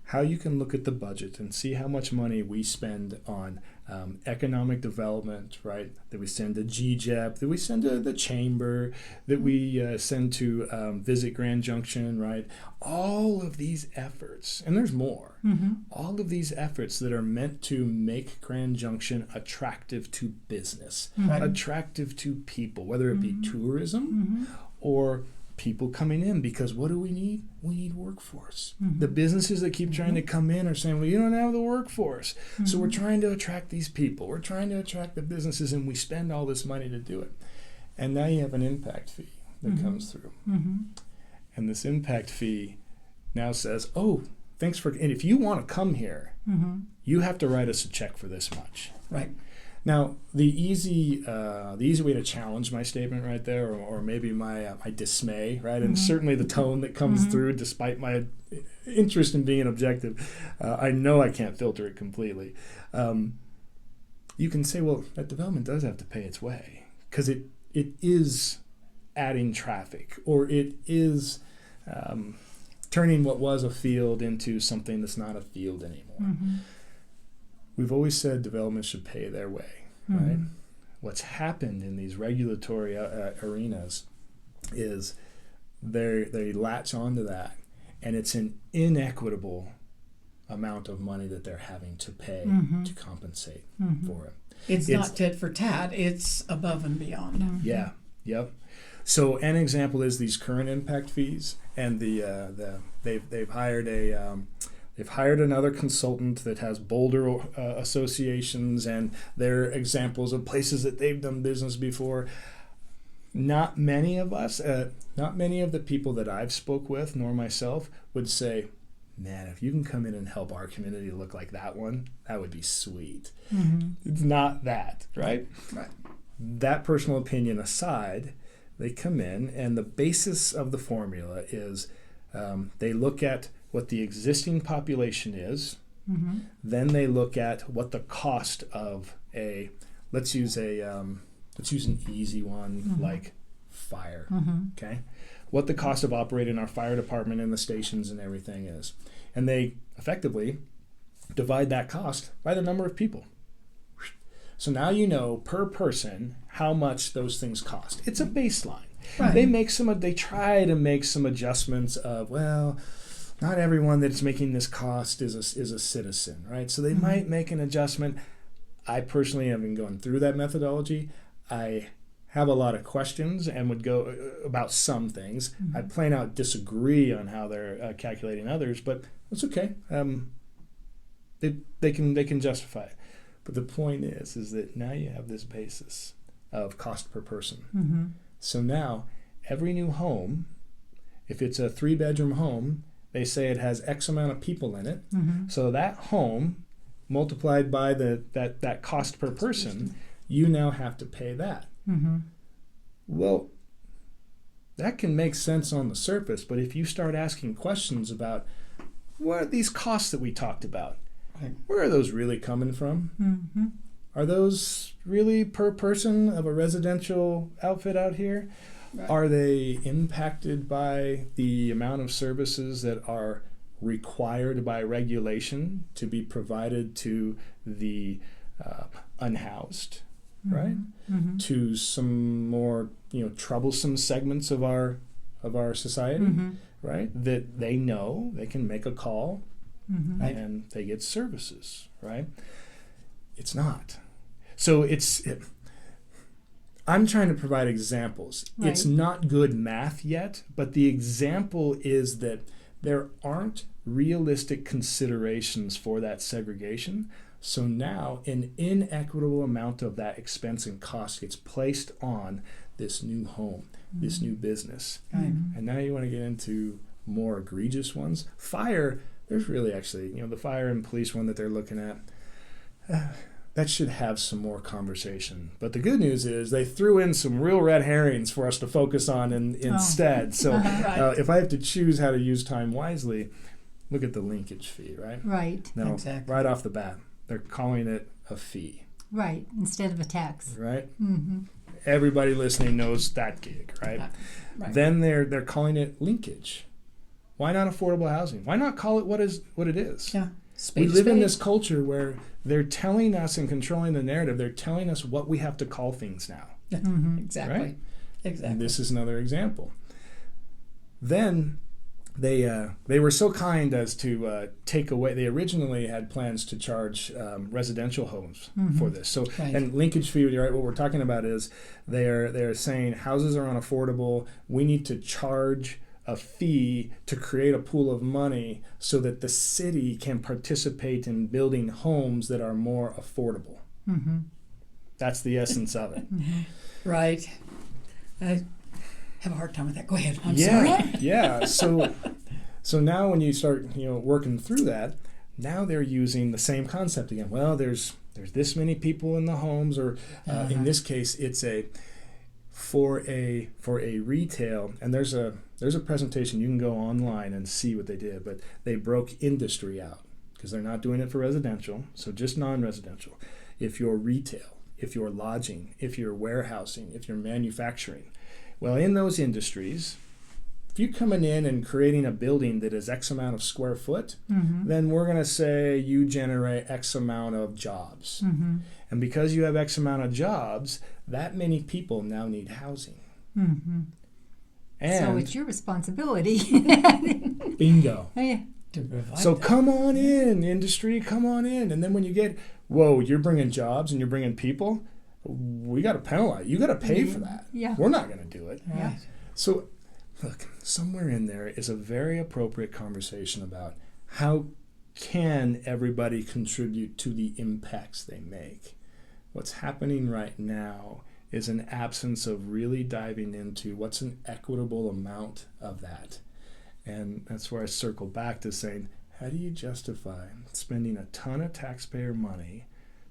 how you can look at the budget and see how much money we spend on economic development, right? That we send to GJEP, that we send to the chamber, that we send to Visit Grand Junction, right? All of these efforts, and there's more, all of these efforts that are meant to make Grand Junction attractive to business, attractive to people, whether it be tourism or people coming in, because what do we need? We need workforce. The businesses that keep trying to come in are saying, well, you don't have the workforce. So we're trying to attract these people. We're trying to attract the businesses, and we spend all this money to do it. And now you have an impact fee that comes through. And this impact fee now says, oh, thanks for, and if you want to come here, you have to write us a check for this much. Right. Now, the easy way to challenge my statement right there, or maybe my dismay, right, and certainly the tone that comes through, despite my interest in being objective, I know I can't filter it completely. You can say, well, that development does have to pay its way, because it is adding traffic, or it is turning what was a field into something that's not a field anymore. We've always said development should pay their way, right? What's happened in these regulatory arenas is they latch onto that, and it's an inequitable amount of money that they're having to pay to compensate for it. It's not tit for tat. It's above and beyond. Yeah. Yep. So an example is these current impact fees, and they've hired another consultant that has bolder associations, and they're examples of places that they've done business before. Not many of us, not many of the people that I've spoke with, nor myself, would say, man, if you can come in and help our community look like that one, that would be sweet. It's not that, right? Right. That personal opinion aside, they come in, and the basis of the formula is they look at what the existing population is, then they look at what the cost of let's use an easy one like fire, okay? What the cost of operating our fire department and the stations and everything is. And they effectively divide that cost by the number of people. So now you know per person how much those things cost. It's a baseline. Right. They try to make some adjustments of, well, not everyone that's making this cost is a citizen, right? So they might make an adjustment. I personally have been going through that methodology. I have a lot of questions and would go about some things. I plain out disagree on how they're calculating others, but that's okay. They can justify it. But the point is that now you have this basis of cost per person. So now every new home, if it's a 3-bedroom home, they say it has X amount of people in it. So that home multiplied by that cost per person, you now have to pay that. Well, that can make sense on the surface, but if you start asking questions about what are these costs that we talked about, where are those really coming from? Are those really per person of a residential outfit out here? Right. Are they impacted by the amount of services that are required by regulation to be provided to the unhoused, right? To some more troublesome segments of our society, right? That they know they can make a call and they get services, right? It's not. So I'm trying to provide examples. Right. It's not good math yet, but the example is that there aren't realistic considerations for that segregation. So now an inequitable amount of that expense and cost gets placed on this new home, this new business. And now you want to get into more egregious ones. Fire, there's really actually, the fire and police one that they're looking at, that should have some more conversation. But the good news is they threw in some real red herrings for us to focus on instead. So if I have to choose how to use time wisely, look at the linkage fee, right? Right. Now, exactly. Right off the bat, they're calling it a fee. Right, instead of a tax. Right? Everybody listening knows that gig, right? Then they're calling it linkage. Why not affordable housing? Why not call it what it is? Yeah. We live in this culture where they're telling us and controlling the narrative. They're telling us what we have to call things now. Exactly. Right? Exactly. And this is another example. Then they were so kind as to take away. They originally had plans to charge residential homes for this. So Right. and linkage fee. Right, what we're talking about is they're saying houses are unaffordable. We need to charge a fee to create a pool of money so that the city can participate in building homes that are more affordable. That's the essence of it. Right. I have a hard time with that. Go ahead. I'm Yeah, sorry. yeah. So now when you start working through that, now they're using the same concept again. Well, there's this many people in the homes, or in this case, it's for a retail, and there's a presentation. You can go online and see what they did, but they broke industry out because they're not doing it for residential, so just non-residential. If you're retail, if you're lodging, if you're warehousing, if you're manufacturing, well, in those industries, if you're coming in and creating a building that is X amount of square foot, then we're going to say you generate X amount of jobs. And because you have X amount of jobs, that many people now need housing. And So it's your responsibility. bingo. Yeah. To provide So that. come on in, industry, come on in. And then when you get, whoa, you're bringing jobs and you're bringing people, we got to penalize. You got to pay for that. Yeah. We're not going to do it. Yeah. Right. So, look, somewhere in there is a very appropriate conversation about how can everybody contribute to the impacts they make. What's happening right now is an absence of really diving into what's an equitable amount of that. And that's where I circle back to saying, how do you justify spending a ton of taxpayer money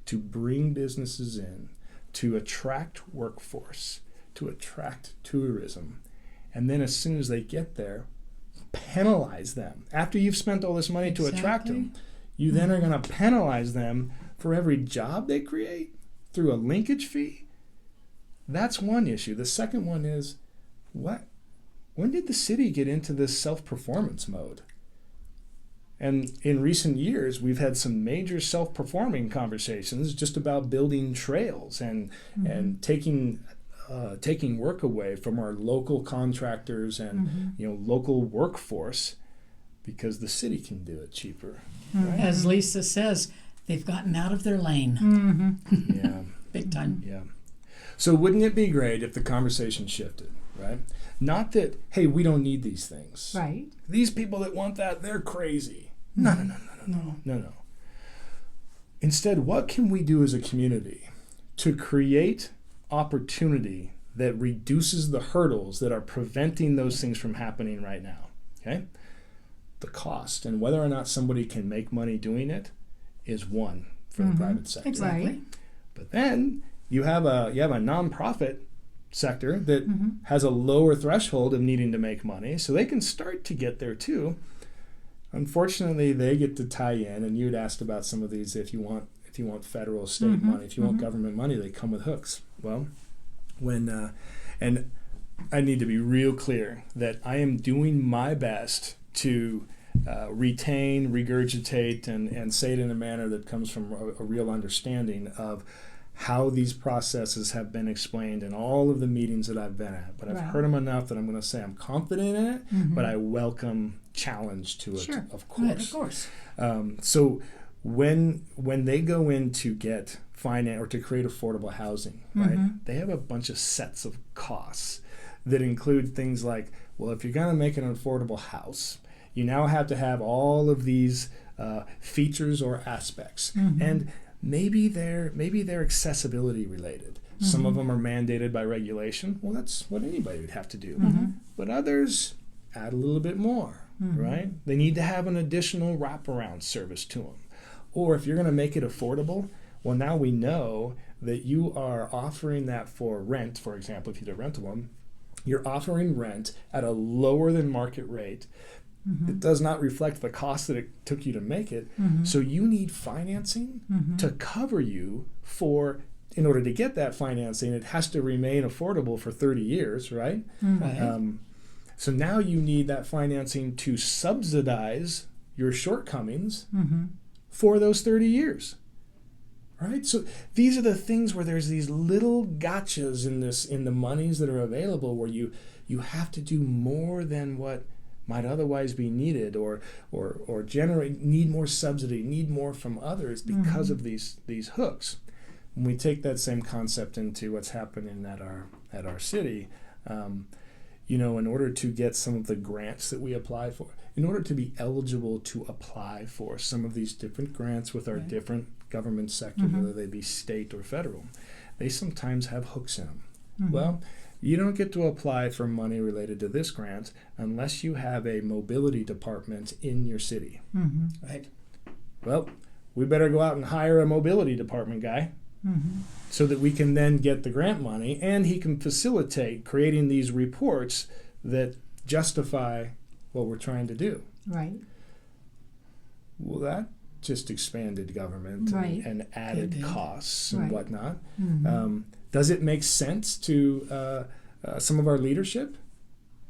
to bring businesses in, to attract workforce, to attract tourism, and then as soon as they get there, penalize them? After you've spent all this money to attract them, you then are going to penalize them for every job they create through a linkage fee? That's one issue. The second one is, when did the city get into this self-performance mode? And in recent years, we've had some major self-performing conversations just about building trails and taking work away from our local contractors and local workforce because the city can do it cheaper. Right? As Lisa says, they've gotten out of their lane. Yeah. Big time. Yeah. So wouldn't it be great if the conversation shifted, right? Not that, hey, we don't need these things. Right. These people that want that, they're crazy. No. Instead, what can we do as a community to create opportunity that reduces the hurdles that are preventing those things from happening right now? Okay? The cost and whether or not somebody can make money doing it is one for the private sector. Exactly. Right. But then you have a nonprofit sector that has a lower threshold of needing to make money, so they can start to get there too. Unfortunately, they get to tie in, and you'd asked about some of these. If you want federal, state money, if you want government money, they come with hooks. Well, and I need to be real clear that I am doing my best to retain, regurgitate, and say it in a manner that comes from a real understanding of how these processes have been explained in all of the meetings that I've been at. But I've heard them enough that I'm going to say I'm confident in it, but I welcome challenge to it, Sure. of Right, course. of course. So when they go in to get finance or to create affordable housing, right, they have a bunch of sets of costs that include things like, well, if you're going to make an affordable house, you now have to have all of these features or aspects. And maybe they're accessibility related. Some of them are mandated by regulation. Well, that's what anybody would have to do. But others add a little bit more, right? They need to have an additional wraparound service to them. Or if you're going to make it affordable, well, now we know that you are offering that for rent, for example, if you do a rental one, you're offering rent at a lower than market rate. It does not reflect the cost that it took you to make it. So you need financing to cover you for, in order to get that financing, it has to remain affordable for 30 years, right? Right. So now you need that financing to subsidize your shortcomings for those 30 years. Right? So these are the things where there's these little gotchas in the monies that are available where you have to do more than what might otherwise be needed, or need more subsidy, need more from others because of these hooks. When we take that same concept into what's happening at our city, in order to get some of the grants that we apply for, in order to be eligible to apply for some of these different grants with our different government sector, whether they be state or federal, they sometimes have hooks in them. Well, you don't get to apply for money related to this grant unless you have a mobility department in your city. Right. Well, we better go out and hire a mobility department guy so that we can then get the grant money, and he can facilitate creating these reports that justify what we're trying to do. Right. Well, that just expanded government and added costs and whatnot. Does it make sense to some of our leadership?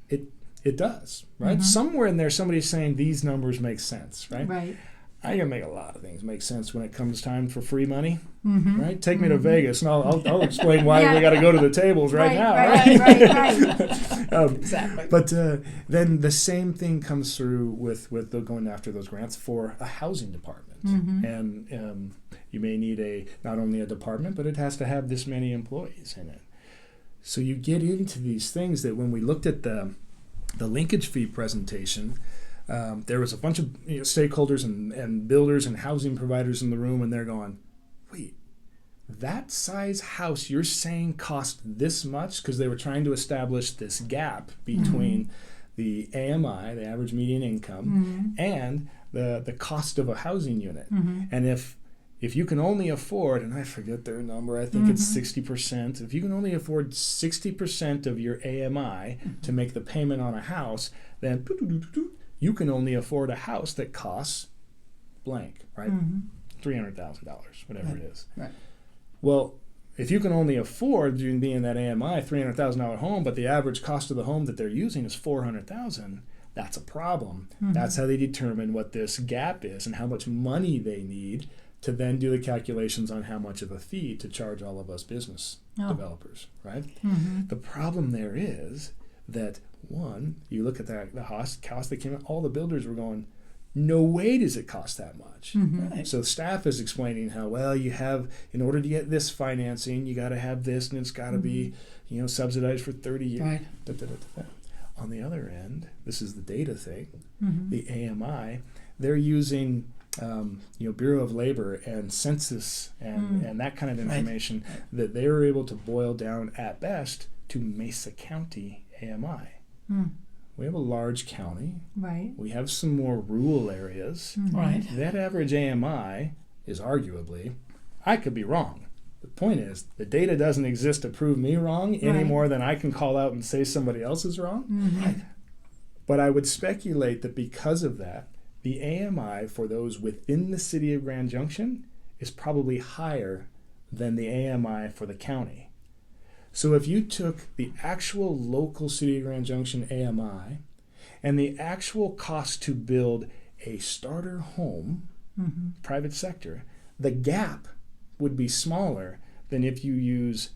It does, right? Somewhere in there, somebody's saying these numbers make sense, right? Right. I can make a lot of things make sense when it comes time for free money, right? Take me to Vegas, and I'll explain why we got to go to the tables right now. Right. Exactly. But then the same thing comes through with going after those grants for a housing department, and you may need not only a department, but it has to have this many employees in it. So you get into these things that when we looked at the linkage fee presentation. There was a bunch of stakeholders and builders and housing providers in the room, and they're going, wait, that size house you're saying cost this much? Because they were trying to establish this gap between the AMI, the average median income, and the cost of a housing unit. And if you can only afford, and I forget their number, I think it's 60%, if you can only afford 60% of your AMI to make the payment on a house, then you can only afford a house that costs blank, right? $300,000, whatever it is. Right. Well, if you can only afford being that AMI $300,000 home, but the average cost of the home that they're using is $400,000, that's a problem. That's how they determine what this gap is and how much money they need to then do the calculations on how much of a fee to charge all of us business developers, right? The problem there is that one, you look at the cost that came out, all the builders were going, no way does it cost that much. Right. So staff is explaining how, well, you have, in order to get this financing, you got to have this, and it's got to be, subsidized for 30 years. Right. On the other end, this is the data thing, the AMI, they're using Bureau of Labor and census and that kind of information that they were able to boil down at best to Mesa County AMI. We have a large county. Right. We have some more rural areas. Right. That average AMI is arguably, I could be wrong. The point is, the data doesn't exist to prove me wrong any more than I can call out and say somebody else is wrong. Right. But I would speculate that because of that, the AMI for those within the city of Grand Junction is probably higher than the AMI for the county. So if you took the actual local City of Grand Junction AMI and the actual cost to build a starter home, private sector, the gap would be smaller than if you use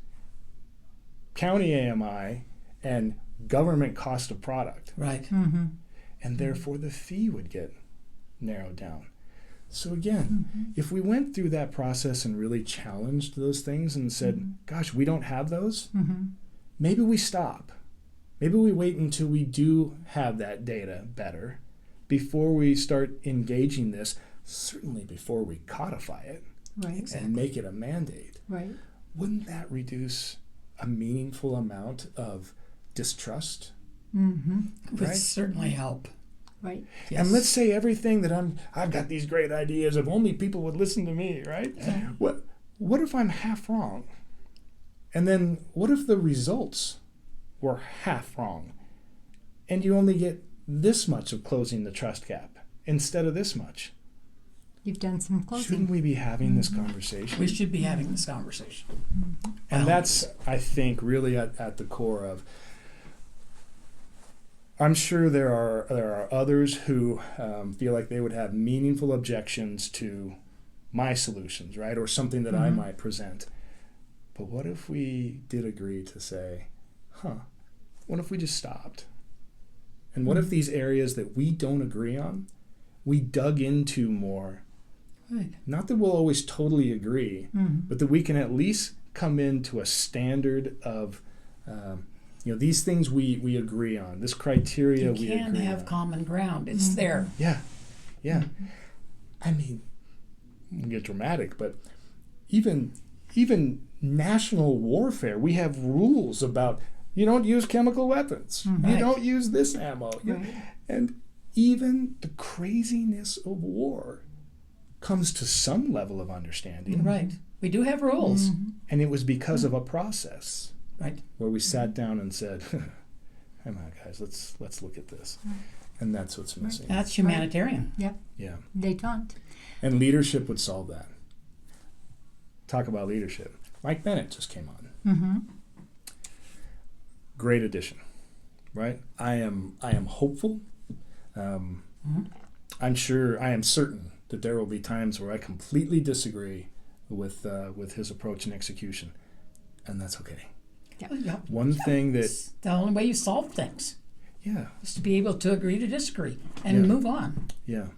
county AMI and government cost of product. Right. And therefore the fee would get narrowed down. So again, if we went through that process and really challenged those things and said, gosh, we don't have those, maybe we stop. Maybe we wait until we do have that data better before we start engaging this, certainly before we codify it and make it a mandate. Right. Wouldn't that reduce a meaningful amount of distrust? Would certainly help. Right. Yes. And let's say everything that I've got these great ideas, if only people would listen to me, right? What if I'm half wrong? And then what if the results were half wrong? And you only get this much of closing the trust gap instead of this much? You've done some closing. Shouldn't we be having this conversation? We should be having this conversation. And that's, I think, really at the core of, I'm sure there are others who feel like they would have meaningful objections to my solutions, right, or something that I might present. But what if we did agree to say, what if we just stopped And what if these areas that we don't agree on, we dug into more? Right. Not that we'll always totally agree, but that we can at least come into a standard of, these things we agree on, this criteria You we can agree have on. common ground. It's there. Yeah. I mean, we get dramatic, but even national warfare, we have rules about you don't use chemical weapons. You Right. don't use this ammo. Right. And even the craziness of war comes to some level of understanding. Right. We do have rules. And it was because of a process Right. where we sat down and said, come on, guys, let's look at this. And that's what's missing. That's humanitarian. Yep. Yeah. Détente. And leadership would solve that. Talk about leadership. Mike Bennett just came on. Great addition, right? I am hopeful. I'm certain that there will be times where I completely disagree with his approach and execution, and that's okay. Yeah. One thing that, It's the only way you solve things yeah, is to be able to agree to disagree and Yeah. move on. yeah.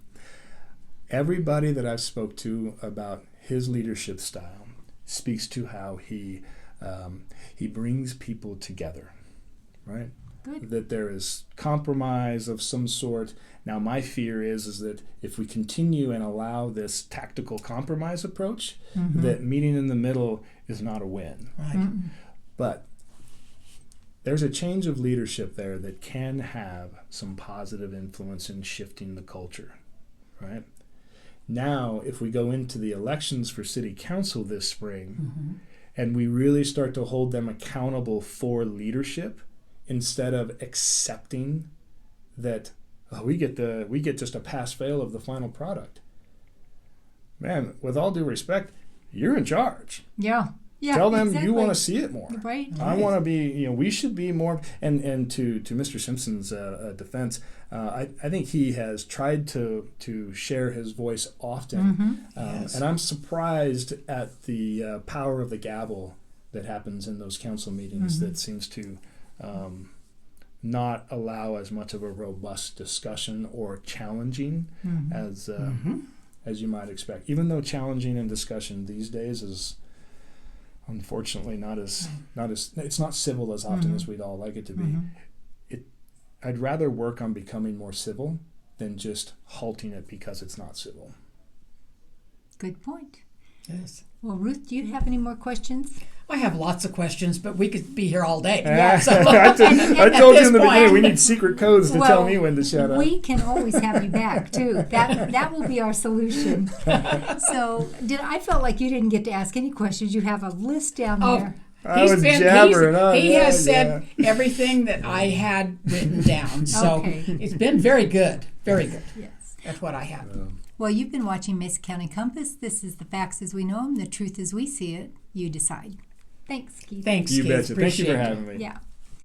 Everybody that I've spoke to about his leadership style speaks to how he brings people together, right? Good. That there is compromise of some sort. Now, my fear is that if we continue and allow this tactical compromise approach, that meeting in the middle is not a win. Right. But there's a change of leadership there that can have some positive influence in shifting the culture, right? Now, if we go into the elections for city council this spring, and we really start to hold them accountable for leadership, instead of accepting that we get just a pass-fail of the final product. Man, with all due respect, you're in charge. Yeah. Yeah. Tell them exactly. you want to see it more. Right. I want to be, we should be more. And to Mr. Simpson's defense, I think he has tried to share his voice often. Yes. And I'm surprised at the power of the gavel that happens in those council meetings that seems to not allow as much of a robust discussion or challenging as you might expect. Even though challenging and discussion these days is unfortunately not as it's not civil as often as we'd all like it to be. I'd rather work on becoming more civil than just halting it because it's not civil. Good point. Yes. Well, Ruth, do you have any more questions? I have lots of questions, but we could be here all day. Yeah. I told you in the point- beginning we need secret codes to tell me when to shut up. We can always have you back too. That will be our solution. So, I felt like you didn't get to ask any questions. You have a list down there. I was jabbering on. He Yeah, has said everything that I had written down. So Okay. it's been very good. Very good. Yes. That's what I have. Well, you've been watching Mesa County Compass. This is the facts as we know them, the truth as we see it. You decide. Thanks, Keith. Thanks, You Keith. betcha. Thank you Appreciate for it. having me. Yeah.